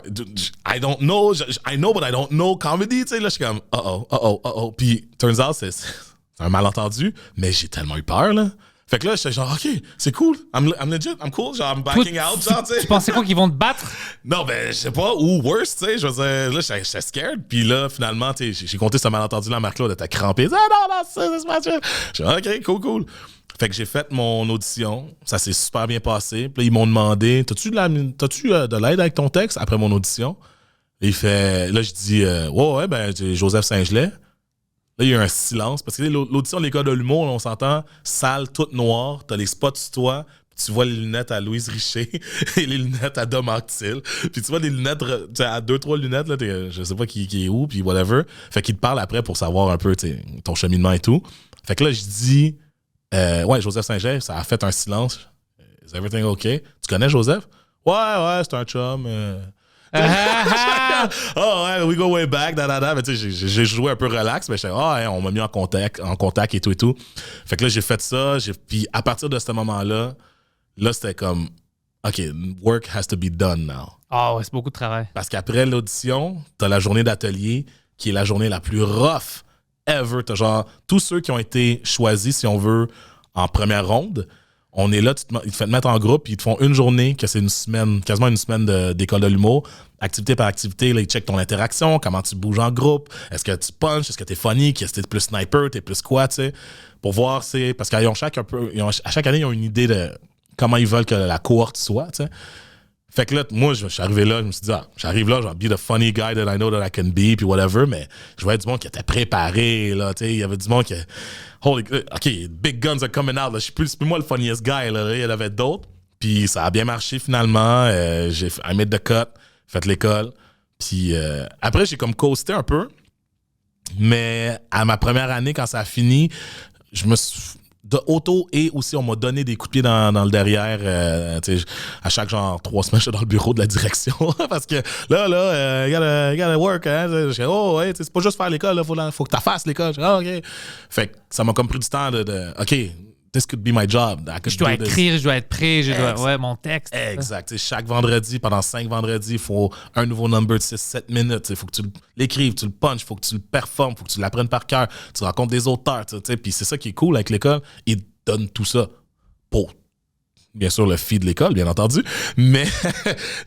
I I don't know, I know, but I don't know comedy, tu sais. Là, je suis comme, uh-oh. Puis, turns out, c'est un malentendu, mais j'ai tellement eu peur, là. Fait que là, j'étais genre, OK, c'est cool. I'm legit, I'm cool. Genre, I'm backing out, genre, tu sais. Tu pensais quoi qu'ils vont te battre? Non, ben, je sais pas, ou worse, tu sais. Je veux dire, là, j'étais scared. Puis là, finalement, tu sais, j'ai compté ce malentendu-là à Marc-Claude, elle était crampée. Ah non, c'est pas chill. J'ai dit, OK, cool. Fait que j'ai fait mon audition. Ça s'est super bien passé. Puis là, ils m'ont demandé, t'as-tu de l'aide avec ton texte après mon audition? Et il fait, là, je dis, ouais, ben, j'ai Joseph Saint-Gelais. Là, il y a eu un silence. Parce que l'audition de l'école de l'humour, on s'entend, salle toute noire, t'as les spots sur toi, puis tu vois les lunettes à Louise Richer et les lunettes à Dom Actil. Puis tu vois les lunettes, à 2-3 lunettes, là, je sais pas qui est où, puis whatever. Fait qu'il te parle après pour savoir un peu ton cheminement et tout. Fait que là, je dis, ouais, Joseph Saint-Gelais, ça a fait un silence. Is everything okay? Tu connais Joseph? Ouais, c'est un chum. Oh ouais, we go way back, Mais tu sais, j'ai joué un peu relax, mais j'étais, on m'a mis en contact et tout. Fait que là, j'ai fait ça. Puis à partir de ce moment-là, là, c'était comme, OK, work has to be done now. Ah ouais, c'est beaucoup de travail. Parce qu'après l'audition, t'as la journée d'atelier, qui est la journée la plus rough ever. T'as genre, tous ceux qui ont été choisis, si on veut, en première ronde, on est là, ils te font mettre en groupe, puis ils te font une journée, que c'est une semaine, quasiment une semaine d'école de l'humour. Activité par activité, là, ils checkent ton interaction, comment tu bouges en groupe, est-ce que tu punches, est-ce que t'es funny, est-ce que t'es plus sniper, t'es plus quoi, tu sais. Pour voir, parce qu'à chaque année, ils ont une idée de comment ils veulent que la cohorte soit, tu sais. Fait que là, moi, je suis arrivé là, je me suis dit, j'arrive là, genre, be the funny guy that I know that I can be, puis whatever, mais je voyais du monde qui était préparé, là, tu sais, il y avait du monde qui, OK, big guns are coming out, là, je suis plus moi le funniest guy, là, il y en avait d'autres, puis ça a bien marché finalement, I made the cut, fait l'école, puis après, j'ai comme coasté un peu, mais à ma première année, quand ça a fini, je me suis... de auto et aussi on m'a donné des coups de pied dans le derrière à chaque genre 3 semaines je suis dans le bureau de la direction parce que là you gotta work hein? Ouais, c'est pas juste faire l'école là, faut que tu fasses l'école. OK. Fait que ça m'a comme pris du temps de OK, this could be my job. Je dois écrire, je dois être prêt, mon texte. Exact. T'sais, chaque vendredi, pendant 5 vendredis, il faut un nouveau number de 6-7 minutes. Il faut que tu l'écrives, tu le punches, il faut que tu le performes, il faut que tu l'apprennes par cœur. Tu rencontres des auteurs. Puis c'est ça qui est cool avec l'école. Ils te donnent tout ça pour, bien sûr, le fee de l'école, bien entendu. Mais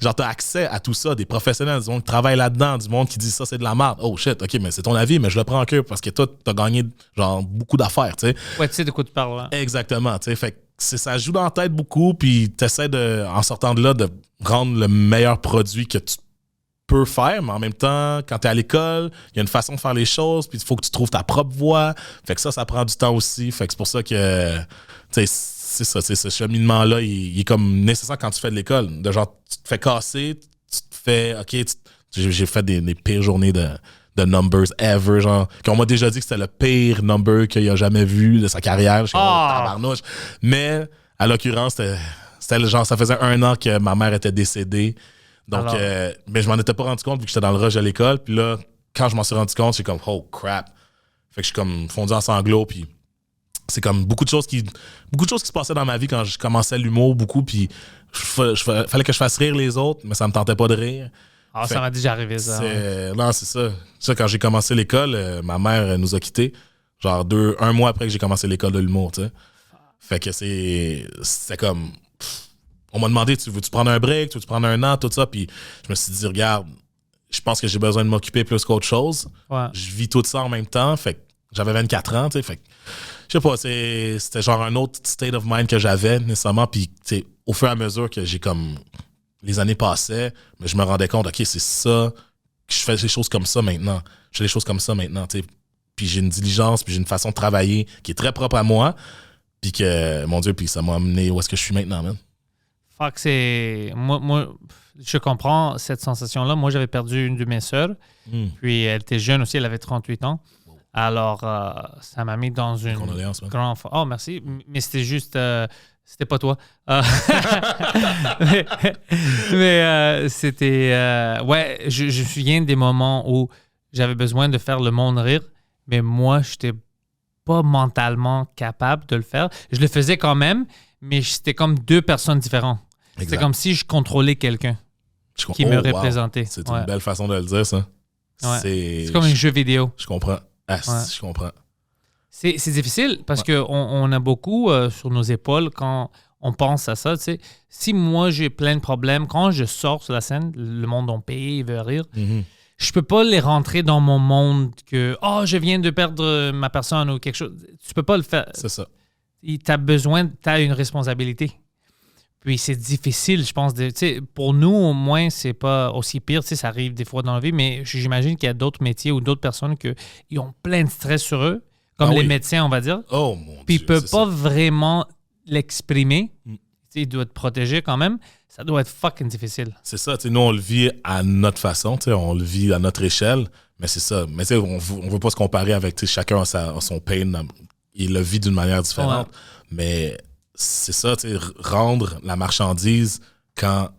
genre, t'as accès à tout ça, des professionnels, du monde qui travaillent là-dedans, du monde qui dit ça, c'est de la merde. Oh shit, OK, mais c'est ton avis, mais je le prends en cœur parce que toi, t'as gagné genre beaucoup d'affaires, tu sais. Ouais, tu sais de quoi tu parles. Hein? Exactement, tu sais. Fait que ça joue dans la tête beaucoup, puis t'essaies en sortant de là, de rendre le meilleur produit que tu peux faire, mais en même temps, quand t'es à l'école, il y a une façon de faire les choses, puis il faut que tu trouves ta propre voie. Fait que ça prend du temps aussi. Fait que c'est pour ça que, tu sais, c'est ça, ce cheminement-là, il est comme nécessaire quand tu fais de l'école. De genre, tu te fais casser, tu te fais, OK, j'ai fait des pires journées de numbers ever, genre, qu'on m'a déjà dit que c'était le pire number qu'il a jamais vu de sa carrière. Je suis tabarnouche. Mais, à l'occurrence, c'était genre, ça faisait 1 an que ma mère était décédée. Donc, mais je m'en étais pas rendu compte vu que j'étais dans le rush de l'école. Puis là, quand je m'en suis rendu compte, j'ai comme, oh crap. Fait que je suis comme fondu en sanglots, puis c'est comme beaucoup de choses qui se passaient dans ma vie quand je commençais l'humour beaucoup, puis fallait que je fasse rire les autres, mais ça me tentait pas de rire. Fait, ça m'a déjà arrivé, ça. Non, c'est ça. Ça, quand j'ai commencé l'école, ma mère nous a quittés. Genre 1 mois après que j'ai commencé l'école de l'humour, tu sais. Fait que c'était comme... On m'a demandé, veux-tu prendre un break, veux-tu prendre 1 an, tout ça, puis je me suis dit, regarde, je pense que j'ai besoin de m'occuper plus qu'autre chose. Ouais. Je vis tout ça en même temps, fait que j'avais 24 ans, tu sais, fait que je sais pas, c'était genre un autre state of mind que j'avais nécessairement, puis au fur et à mesure que j'ai comme les années passaient, mais je me rendais compte, OK, c'est ça, que je fais les choses comme ça maintenant. Je fais les choses comme ça maintenant, tu sais. Puis j'ai une diligence, puis j'ai une façon de travailler qui est très propre à moi, puis que, mon Dieu, puis ça m'a amené où est-ce que je suis maintenant, man. Fuck, c'est... Moi, je comprends cette sensation-là. Moi, j'avais perdu une de mes sœurs, puis elle était jeune aussi, elle avait 38 ans. Alors, ça m'a mis dans une grande... Oh, merci. Mais c'était juste... c'était pas toi. mais c'était... ouais, je me souviens des moments où j'avais besoin de faire le monde rire, mais moi, j'étais pas mentalement capable de le faire. Je le faisais quand même, mais c'était comme 2 personnes différentes. Exact. C'est comme si je contrôlais quelqu'un. qui me représentait. C'est une belle façon de le dire, ça. Ouais. C'est comme un jeu vidéo. Je comprends. Ah, Ouais. je comprends. C'est difficile parce que on a beaucoup sur nos épaules quand on pense à ça. Tu sais, si moi j'ai plein de problèmes, quand je sors sur la scène, le monde en paye, il veut rire. Je peux pas les rentrer dans mon monde que je viens de perdre ma personne ou quelque chose. Tu peux pas le faire. C'est ça. T'as une responsabilité. Puis c'est difficile, je pense. Pour nous, au moins, c'est pas aussi pire. Ça arrive des fois dans la vie, mais j'imagine qu'il y a d'autres métiers ou d'autres personnes qui ont plein de stress sur eux, comme les médecins, on va dire. Oh mon Puis Dieu. ils peuvent pas vraiment l'exprimer. Ils doivent te protéger quand même. Ça doit être fucking difficile. C'est ça. Nous, on le vit à notre façon. On le vit à notre échelle. Mais c'est ça. Mais on veut pas se comparer avec chacun a son pain. Il le vit d'une manière différente. Ouais. Mais c'est ça, rendre la marchandise quand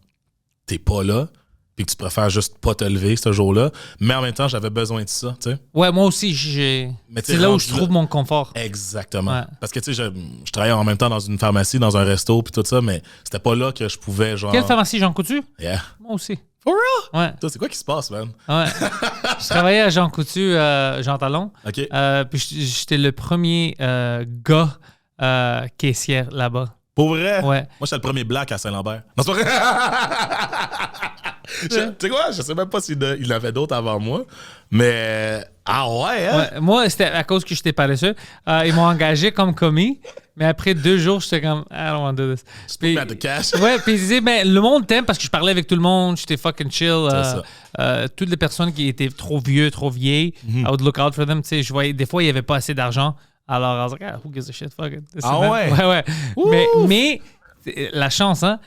t'es pas là, puis que tu préfères juste pas te lever ce jour-là. Mais en même temps, j'avais besoin de ça, tu sais. Ouais, moi aussi, c'est là où je trouve mon confort. Exactement. Ouais. Parce que, tu sais, je travaillais en même temps dans une pharmacie, dans un resto, puis tout ça, mais c'était pas là que je pouvais, genre... Quelle pharmacie, Jean Coutu? Yeah. Moi aussi. For real? Ouais. Toi, c'est quoi qui se passe, man? Ouais. Je travaillais à Jean Coutu, Jean Talon. OK. Puis j'étais le premier gars caissière là-bas. Pour vrai? Ouais. Moi, j'étais le premier black à Saint-Lambert. Non, c'est pas vrai? Tu sais quoi? Je sais même pas s'il y en avait d'autres avant moi. Mais... Ah ouais, hein? Ouais. Moi, c'était à cause que j'étais paresseux. Ils m'ont engagé comme commis. Mais après 2 jours, j'étais comme, I don't want to do this. Puis, de cash. Ouais, puis ils disaient, ben, le monde t'aime parce que je parlais avec tout le monde, j'étais fucking chill. C'est Toutes les personnes qui étaient trop vieux, trop vieilles, I would look out for them. Tu sais, je voyais, des fois, il n'y avait pas assez d'argent. Alors, I was like, who gives a shit, fuck it. Ouais? Ouais. Mais la chance, hein,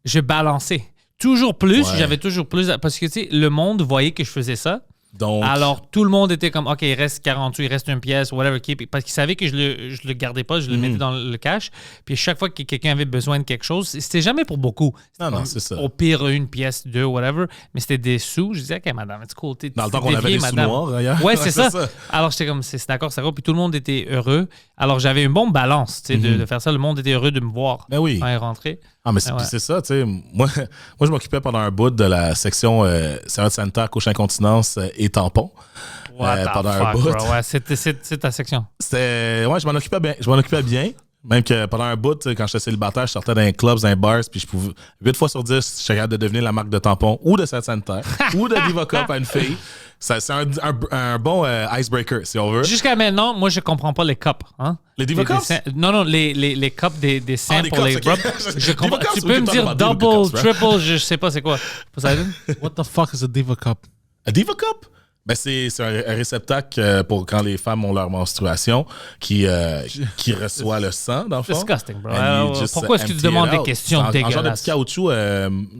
je balançais. Toujours plus, Ouais. j'avais toujours plus. Parce que, tu sais, le monde voyait que je faisais ça. Donc... Alors, tout le monde était comme, OK, il reste 48, il reste une pièce, whatever. Parce qu'ils savaient que je le gardais pas, je le mettais dans le cash. Puis chaque fois que quelqu'un avait besoin de quelque chose, c'était jamais pour beaucoup. Non, c'est ça. Au pire, 1 pièce, 2, whatever. Mais c'était des sous. Je disais, OK, madame, it's cool. Dans le temps qu'on avait des sous noirs, d'ailleurs. Ouais, c'est ça. Alors, j'étais comme, c'est d'accord, c'est d'accord. Puis tout le monde était heureux. Alors, j'avais une bonne balance, tu sais, de faire ça. Le monde était heureux de me voir Ben oui. quand il rentrait. Ah, mais c'est ça, tu sais. Moi, je m'occupais pendant un bout de la section service sanitaire, couche incontinence et tampons. Pendant un bout. Bro. Ouais, c'est ta section. Ouais, je m'en occupais bien. Même que pendant un bout, quand j'étais célibataire, je sortais dans les clubs, dans les bars, puis je pouvais 8 fois sur 10, j'étais capable de devenir la marque de tampon ou de service sanitaire ou de Diva Cup à une fille. C'est un bon icebreaker, si on veut. Jusqu'à maintenant, moi, je comprends pas les cups. Hein? Les Diva Cups? Non, les cups des seins les pour cups, les ok. rubs. Tu peux me dire double, triple, je sais pas c'est quoi. Poseidon? What the fuck is a Diva Cup? A Diva Cup? Ben c'est un réceptacle pour quand les femmes ont leur menstruation qui reçoit le sang, dans le fond. Disgusting, bro. And you just Pourquoi est-ce que tu empty it demandes des out. questions C'est en genre de dégueulasses? petit caoutchouc,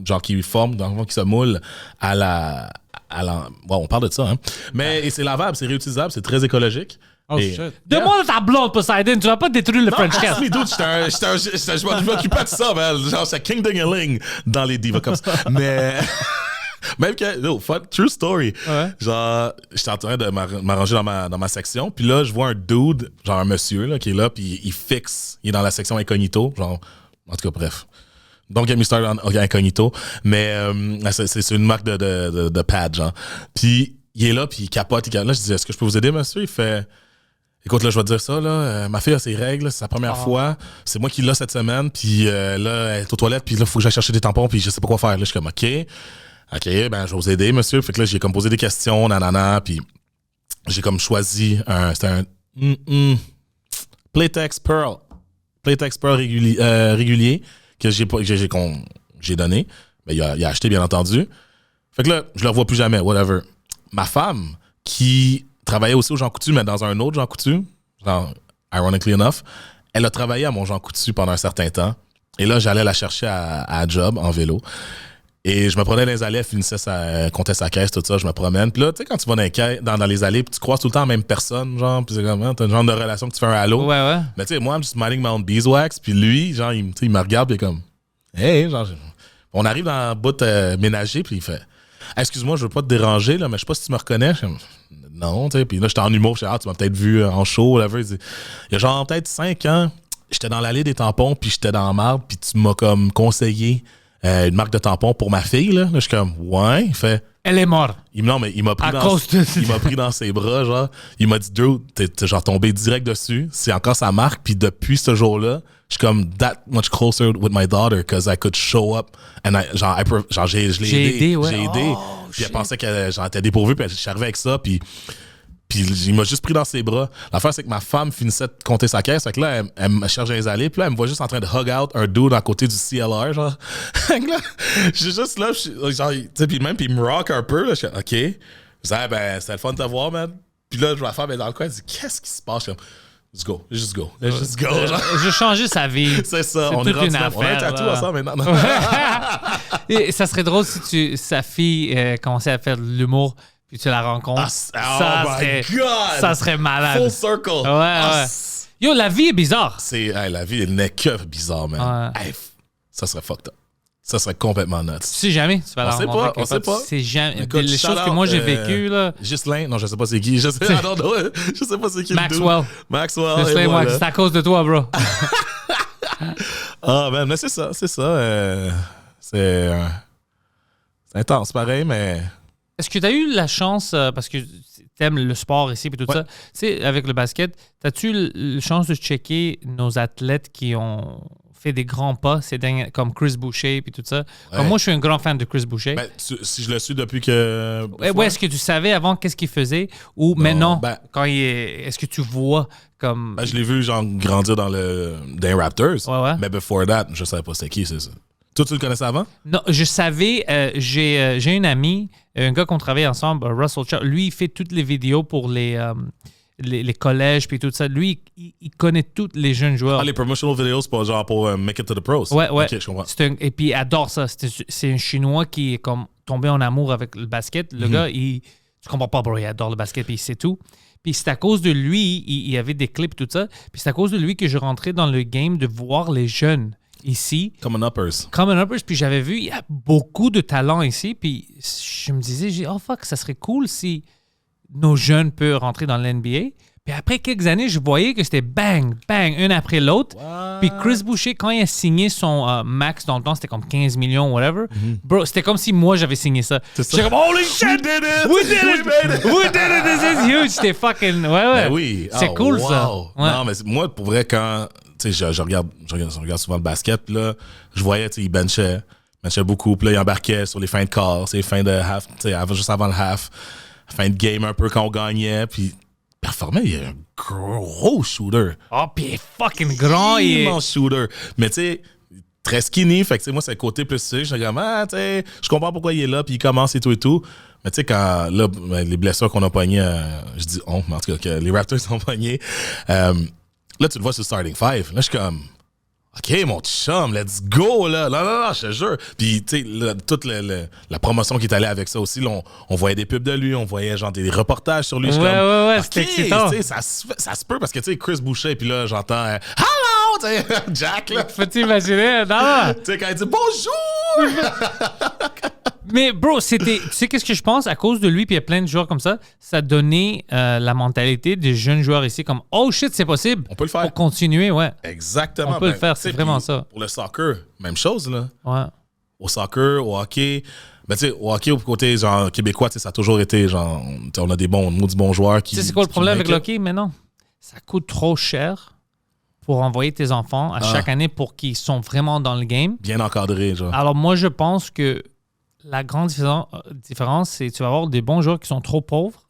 genre qui forme, dans le fond, qui se moule à la... Bon, on parle de ça, hein. Mais et c'est lavable, c'est réutilisable, c'est très écologique. Oh Et- shit. Demande à ta blonde, Poseidon. Tu vas pas détruire le French Cast. Mais dude, je m'occupais de ça, man. Genre, c'est King Ding-a-Ling dans les Diva Cups. Mais... Même que, no, true story. Ouais. Genre, j'étais en train de m'arranger dans ma section, puis là, je vois un dude, genre un monsieur, là, qui est là, puis il fixe, il est dans la section incognito, genre, en tout cas, bref. Donc, get me started on incognito, mais c'est une marque de pad, genre. Puis, il est là, puis il capote, Là, je dis, est-ce que je peux vous aider, monsieur? Il fait, écoute, là, je vais te dire ça, là, ma fille a ses règles, c'est sa première fois, c'est moi qui l'ai cette semaine, puis là, elle est aux toilettes, puis là, il faut que j'aille chercher des tampons, puis je sais pas quoi faire. Là, je suis comme, OK, ben, je vais vous aider, monsieur. Fait que là, j'ai comme posé des questions, nanana, puis j'ai comme choisi c'était un Playtex Pearl régulier que j'ai donné. Ben, il a acheté, bien entendu. Fait que là, je le revois plus jamais, whatever. Ma femme, qui travaillait aussi au Jean Coutu, mais dans un autre Jean Coutu, genre, ironically enough, elle a travaillé à mon Jean Coutu pendant un certain temps. Et là, j'allais la chercher à job, en vélo. Et je me prenais dans les allées, elle comptait sa caisse, tout ça, je me promène. Puis là, tu sais, quand tu vas dans les allées, puis tu croises tout le temps la même personne, genre, puis c'est comme, hein, t'as un genre de relation que tu fais un halo. Ouais. Mais tu sais, moi, I'm just minding my own beeswax, puis lui, genre, il me regarde, puis il est comme, hey, genre, on arrive dans le bout ménager, puis il fait, excuse-moi, je veux pas te déranger, là, mais je sais pas si tu me reconnais. Je suis comme, non, tu sais, puis là, j'étais en humour, je suis tu m'as peut-être vu en show, whatever. Il y a genre peut-être 5 ans, j'étais dans l'allée des tampons, puis j'étais dans la marde, puis tu m'as comme conseillé une marque de tampon pour ma fille, là. Là, je suis comme, ouais. Il fait, Elle est morte. non, mais il m'a pris, À cause de- il m'a pris dans ses bras, genre. Il m'a dit, Drew, t'es genre tombé direct dessus. C'est encore sa marque. Puis depuis ce jour-là, je suis comme that much closer with my daughter because I could show up. And je l'ai J'ai aidé, ouais. J'ai aidé. Oh, Puis elle shit. pensait qu'elle genre, était dépourvue. Puis je suis arrivé avec ça. Puis il m'a juste pris dans ses bras. L'affaire, c'est que ma femme finissait de compter sa caisse. Fait que là, elle me cherche dans les allées. Puis là, elle me voit juste en train de hug out un dude à côté du CLR, genre. Fait que là, je suis juste là, genre, tu sais, puis même, puis il me rock un peu. Là, je suis OK. Je dis, ah, ben, c'était le fun de te voir, man. Puis là, ma femme est dans le coin. Elle dit, qu'est-ce qui se passe? Je suis comme, let's go. Let's just go. Let's just go. Genre. J'ai changé sa vie. C'est ça. C'est On est toute rendu une là. On a un affaire, tatou là. ensemble maintenant. Et ça serait drôle si sa fille commençait à faire de l'humour puis tu la rencontres. Oh my God! Ça serait malade. Full circle. Ouais, Ah, ouais. Yo, la vie est bizarre. la vie, elle n'est que bizarre, man. Ouais. Hey, ça serait fucked up. Ça serait complètement nuts. Tu sais jamais, tu vas On la sait rencontrer pas, quelque on sait part. pas. Tu sais jamais. Écoute, les shout choses que out, moi j'ai vécues, là. Ghislain, non, je sais pas c'est qui. Je sais pas c'est qui. le Maxwell. dude. Maxwell. Ghislain, et moi, voilà. c'est à cause de toi, bro. Ah, ben, mais c'est ça. C'est intense, pareil, mais. Est-ce que tu as eu la chance, parce que t'aimes le sport ici et tout Ouais. ça, tu sais, avec le basket, as-tu la chance de checker nos athlètes qui ont fait des grands pas ces derniers, comme Chris Boucher et tout ça? Comme Ouais. moi, je suis un grand fan de Chris Boucher. Ben, si je le suis depuis que. Ouais, est-ce que tu savais avant qu'est-ce qu'il faisait ou maintenant, ben- quand est-ce que tu vois comme... Ben, je l'ai vu genre grandir dans les Raptors. Ouais, ouais. Mais before that, je savais pas c'était qui, c'est ça. Toi, tu le connaissais avant? Non, je savais, j'ai une amie, un gars qu'on travaille ensemble, Russell Chubb. Lui, il fait toutes les vidéos pour les collèges puis tout ça. Lui, il connaît tous les jeunes joueurs. Ah, les promotional videos, c'est pas genre pour Make It to the Pros. Ouais. Ok, je comprends. Et puis, il adore ça. C'est un Chinois qui est comme tombé en amour avec le basket. Mhm. Le gars, tu comprends pas, bro, il adore le basket puis il sait tout. Puis c'est à cause de lui, il y avait des clips et tout ça. Puis c'est à cause de lui que je rentrais dans le game de voir les jeunes ici. Common Uppers. Common Uppers, puis j'avais vu, il y a beaucoup de talent ici, puis je me disais, oh fuck, ça serait cool si nos jeunes peuvent rentrer dans l'NBA. Puis après quelques années, je voyais que c'était bang, bang, un après l'autre. Puis Chris Boucher, quand il a signé son max dans le temps, c'était comme 15 millions, whatever. Bro, c'était comme si moi j'avais signé ça. ça. J'étais comme, holy shit! We did it! We did it! We made it! We did it! This is huge! C'était fucking. Ouais, ouais. Ben oui. C'est Oh, cool ça. wow. Ouais. Non, mais moi, pour vrai, quand. Tu sais, je regarde souvent le basket, puis là, je voyais, tu sais, il benchait beaucoup, puis là, il embarquait sur les fins de quart, les fins de half, tu sais, juste avant le half, fin de game un peu quand on gagnait, puis il performait, il est un gros shooter. Oh, puis il est fucking grand. Il est... Immense shooter. Mais tu sais, très skinny, fait que tu sais, moi, c'est le côté plus je suis comme, tu sais, je comprends pourquoi il est là, puis il commence et tout et tout. Mais tu sais, quand, là, les blessures qu'on a pognées, je dis mais en tout cas, que les Raptors ont pognées, là, tu le vois sur le starting five. Là, je suis comme, OK, mon chum, let's go, là. Non, je te jure. Puis, tu sais, toute la promotion qui est allée avec ça aussi, là, on voyait des pubs de lui, on voyait genre des reportages sur lui. Je suis Ouais, comme, c'était OK, excitant. tu sais, ça se peut parce que, tu sais, Chris Boucher, puis là, j'entends, hello, tu sais, Jack, là. Peux-tu imaginer? Non. Tu sais, quand il dit bonjour! Mais bro, tu sais qu'est-ce que je pense? À cause de lui, puis il y a plein de joueurs comme ça donnait la mentalité des jeunes joueurs ici comme « Oh shit, c'est possible! » On peut le faire. Pour continuer, ouais. Exactement. On peut le faire, tu c'est sais, vraiment puis ça. Pour le soccer, même chose, là. Ouais. Au soccer, au hockey. Ben, tu sais, au hockey, au côté genre québécois, tu sais, ça a toujours été genre, tu sais, on a des bons joueurs qui. Tu sais c'est quoi le qui problème avec make le it. hockey maintenant? Ça coûte trop cher pour envoyer tes enfants à chaque année pour qu'ils sont vraiment dans le game. Bien encadré, genre. Alors moi, je pense que la grande différence, c'est que tu vas avoir des bons joueurs qui sont trop pauvres.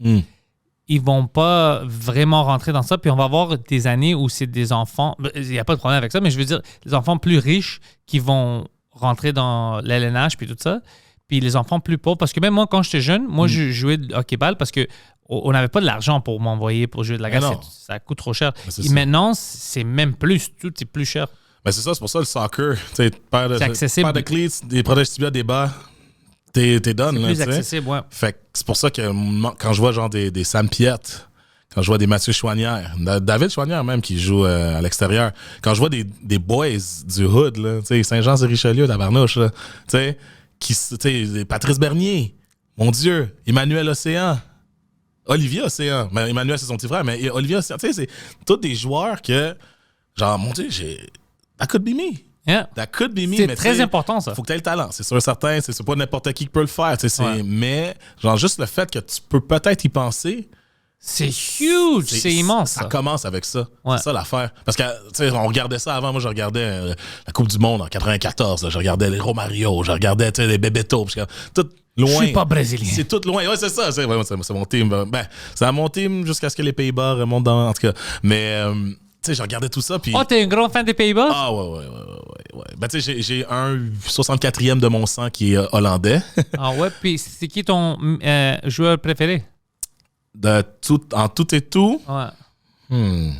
Ils vont pas vraiment rentrer dans ça. Puis on va avoir des années où c'est des enfants... Il n'y a pas de problème avec ça, mais je veux dire, des enfants plus riches qui vont rentrer dans l'LNH puis tout ça. Puis les enfants plus pauvres. Parce que même moi, quand j'étais jeune, moi, je jouais de hockey-ball parce que on n'avait pas de l'argent pour m'envoyer pour jouer de la Mais glace. non. Ça coûte trop cher. Mais c'est Et ça. maintenant, c'est même plus. Tout est plus cher. Ben, c'est ça, c'est pour ça le soccer. Tu sais, paire C'est accessible. de cleats, des protèges tibia, des bas, t'es done, là, Plus tu sais. accessible, ouais. Fait que c'est pour ça que quand je vois genre des Sam Piette, quand je vois des Mathieu Chouanière, David Chouanière même qui joue à l'extérieur, quand je vois des boys du hood, là, tu sais, Saint-Jean-sur-Richelieu, Tabarnouche, là, tu sais, tu sais, Patrice Bernier, mon Dieu, Emmanuel Océan, Olivier Océan, mais Emmanuel c'est son petit frère, mais Olivier Océan, tu sais, c'est tous des joueurs que, genre, mon Dieu, that could be me. Yeah. That could be me. C'est mais très tu sais, important, ça. Faut que tu aies le talent. C'est sûr certain. C'est pas n'importe qui peut le faire. Tu sais, Ouais. Mais genre juste le fait que tu peux peut-être y penser. C'est huge, c'est immense. Ça Ça. commence avec ça. Ouais. C'est ça l'affaire. Parce que, tu sais, on regardait ça avant. Moi, je regardais la Coupe du Monde en 94. Là. Je regardais les Romario. Je regardais, tu sais, les Bebeto. Parce que tout loin. Je suis pas brésilien. C'est tout loin. Ouais, c'est ça. C'est mon team. Ben, c'est à mon team jusqu'à ce que les Pays-Bas remontent dans. En tout cas. Mais, tu sais, je regardais tout ça. Puis. Oh, t'es un grand fan des Pays-Bas? Ah, ouais. Ben, tu sais, j'ai un 64e de mon sang qui est hollandais. Ah ouais, puis c'est qui ton joueur préféré? En tout et tout. Ouais.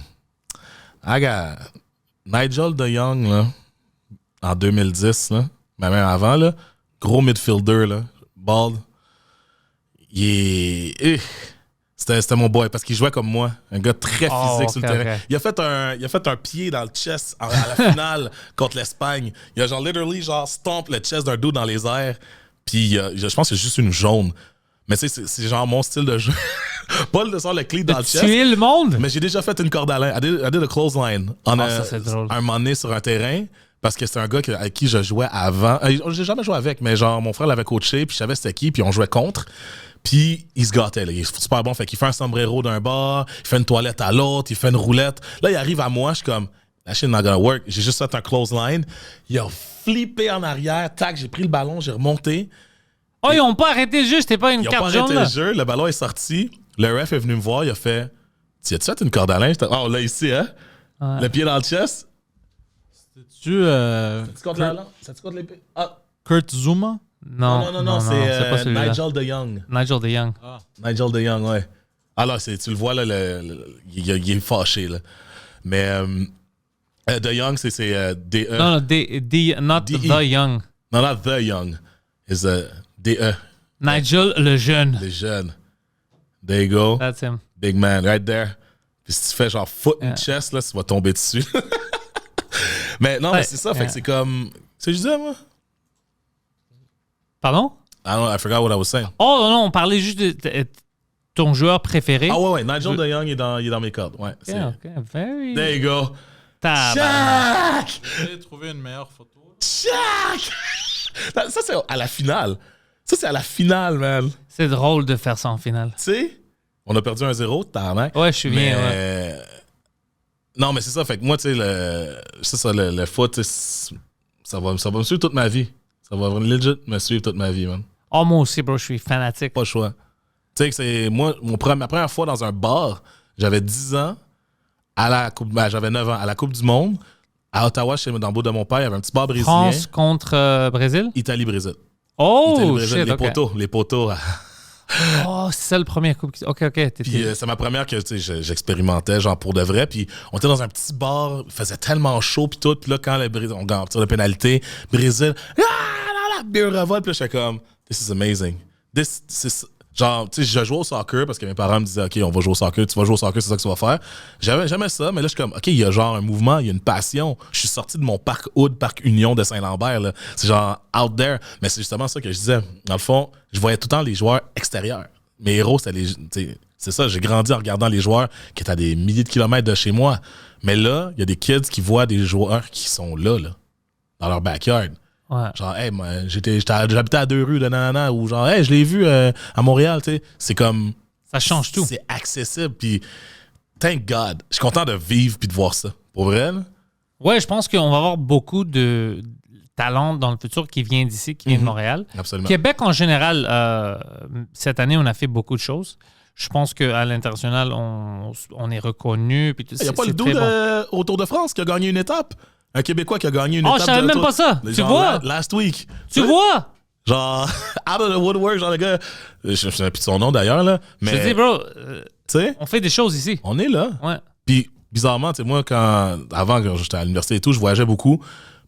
I got Nigel de Jong, là, en 2010, là, mais même avant, là, gros midfielder, là, bald. C'était mon boy, parce qu'il jouait comme moi. Un gars très physique sur le terrain. ok. Il a fait un pied dans le chest à la finale contre l'Espagne. Il a genre literally stomp le chest d'un dos dans les airs. Puis je pense que c'est juste une jaune. Mais tu sais, c'est genre mon style de jeu. Paul de sort le clé dans le chest. Tuer le monde? Mais j'ai déjà fait une corde à linge. I did a clothesline. Ça, c'est drôle. Un moment donné sur un terrain. Parce que c'est un gars avec qui je jouais avant. J'ai jamais joué avec, mais genre, mon frère l'avait coaché, puis je savais c'était qui, puis on jouait contre. Puis il se gâtait, là. Il est super bon. Fait qu'il fait un sombrero d'un bord, il fait une toilette à l'autre, il fait une roulette. Là, il arrive à moi, je suis comme, la shit not gonna work. J'ai juste fait un clothesline. Il a flippé en arrière. Tac, j'ai pris le ballon, j'ai remonté. Oh, ils ont pas arrêté le jeu, c'était pas une Ils ont carte pas jaune, arrêté là? le jeu. Le ballon est sorti. Le ref est venu me voir. Il a fait, tu as-tu fait une corde à linge? Oh, là, ici, hein? Ouais. Le pied dans le chest. Tu Ça-tu contre la langue? Ça-tu contre l'épée? Ah, Kurt Zuma? non, c'est pas celui-là. Nigel de Jong. Nigel de Young. Nigel de Jong, ouais. Ah là, tu le vois, là, il est fâché, là. Mais de Jong, c'est D-E. Non, not D.E. the Young. Non, not the Young. It's D-E. Nigel le jeune. Les jeunes. There you go. That's him. Big man, right there. Puis si tu fais genre foot and Yeah. chest, là, tu vas tomber dessus. Mais non, Ouais. mais c'est ça. Fait que c'est comme... C'est ce que je disais, moi? Pardon? I forgot what I was saying. Oh non, on parlait juste de ton joueur préféré. Ah ouais, Nigel de Jong il est dans mes cordes. Ouais, c'est... Ok, very... There you go. Tabarnak. Shaq! J'ai trouvé une meilleure photo. Shaq! Ça, c'est à la finale. Ça, c'est à la finale, man. Tu C'est drôle de faire ça en finale. sais, on a perdu 1-0, tarnac. Ouais, je suis bien, Mais... Non, mais c'est ça. Fait que moi, tu sais, le foot, tu sais, ça va me suivre toute ma vie. Ça va legit me suivre toute ma vie, man. Oh, moi aussi, bro, je suis fanatique. Pas le choix. Tu sais que c'est... Moi, ma première fois dans un bar, j'avais 10 ans, j'avais 9 ans, à la Coupe du Monde, à Ottawa, dans le bout de mon père, il y avait un petit bar brésilien. France contre Brésil? Italie-Brésil. Oh, Italie-Brésil, shit, les ok. les poteaux. Oh, c'est ça le premier coup. Ok, Puis c'est ma première que tu sais, j'expérimentais genre pour de vrai. Puis on était dans un petit bar, il faisait tellement chaud puis tout. Puis là quand on tire de pénalité, Brésil, beer revolt. Puis là j'étais comme, this is amazing. Genre, tu sais, je jouais au soccer parce que mes parents me disaient, OK, on va jouer au soccer, tu vas jouer au soccer, c'est ça que tu vas faire. J'avais jamais ça, mais là, je suis comme, OK, il y a genre un mouvement, il y a une passion. Je suis sorti de mon parc Hood, parc Union de Saint-Lambert, là. C'est genre out there. Mais c'est justement ça que je disais. Dans le fond, je voyais tout le temps les joueurs extérieurs. Mes héros, c'était c'est ça, j'ai grandi en regardant les joueurs qui étaient à des milliers de kilomètres de chez moi. Mais là, il y a des kids qui voient des joueurs qui sont là, dans leur backyard. Ouais. Genre, hey, moi, j'habitais à 2 rues de nanana, ou genre, hey, je l'ai vu à Montréal, tu sais. C'est comme. Ça change tout. C'est accessible, puis thank God. Je suis content de vivre puis de voir ça. Pour vrai, là. Ouais, je pense qu'on va avoir beaucoup de talents dans le futur qui viennent d'ici, qui viennent de Montréal. Absolument. Québec, en général, cette année, on a fait beaucoup de choses. Je pense qu'à l'international, on est reconnu. Il n'y a pas le dude au Tour de France qui a gagné une étape. Un Québécois qui a gagné une étape. Oh, je savais même pas ça. Tu vois? Last week. Tu vois? Genre, out of the woodwork, genre le gars. Je ne sais plus de son nom d'ailleurs, là. Mais, Je te dis, bro, tu sais, on fait des choses ici. on est là. Ouais. Puis, bizarrement, tu sais, moi, avant que j'étais à l'université et tout, je voyageais beaucoup.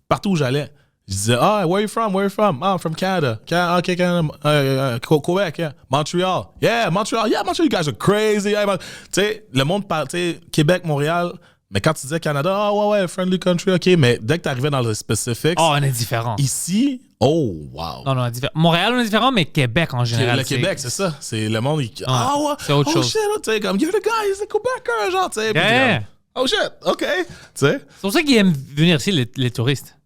Partout où j'allais, je disais, where are you from? Where are you from? I'm from Canada. Okay, Canada. Quebec, yeah. Montreal. Yeah, Montreal. Yeah, Montreal, you guys are crazy. Yeah, tu sais, le monde parle, tu sais, Québec, Montréal. Mais quand tu disais Canada, ouais, friendly country, OK. Mais dès que tu arrivais dans le specifics, Oh, on est différent. ici, oh, wow. Non, on est différent. Montréal, on est différent, mais Québec en général. Le Québec, c'est ça. C'est le monde. Ouais, c'est autre chose. Shit, tu sais, comme, you're the guy, he's the Quebecer, genre, tu sais. Puis Yeah. t'es comme, oh shit, OK. Tu sais. C'est pour ça qu'ils aiment venir ici, les touristes.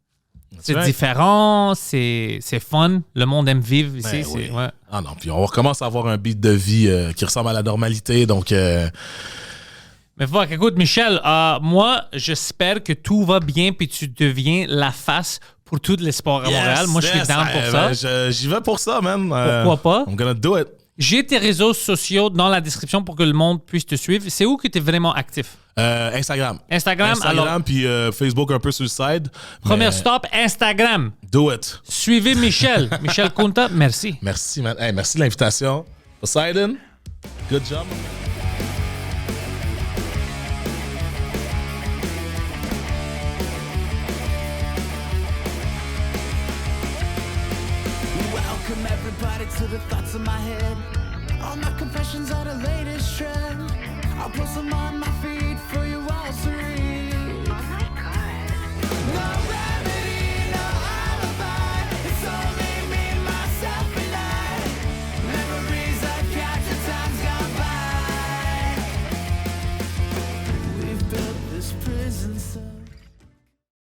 C'est right. différent, c'est fun. Le monde aime vivre ici. Ben c'est, oui. ouais. Ah non, puis on recommence à avoir un beat de vie qui ressemble à la normalité, donc... Mais fuck, écoute, Michel, moi, j'espère que tout va bien puis tu deviens la face pour tous les sports à Montréal. Moi, je suis down pour ça. J'y vais pour ça, man. Pourquoi pas? I'm gonna do it. J'ai tes réseaux sociaux dans la description pour que le monde puisse te suivre. C'est où que tu es vraiment actif? Instagram. Instagram, alors, puis Facebook un peu sur le side. premier mais stop, Instagram. Do it. Suivez Michel. Michel Kunta, merci. Merci, man. Hey, merci de l'invitation. Poseidon, good job. Welcome everybody to the thoughts in my head. All my confessions are the latest trend. I'll post them on my feed.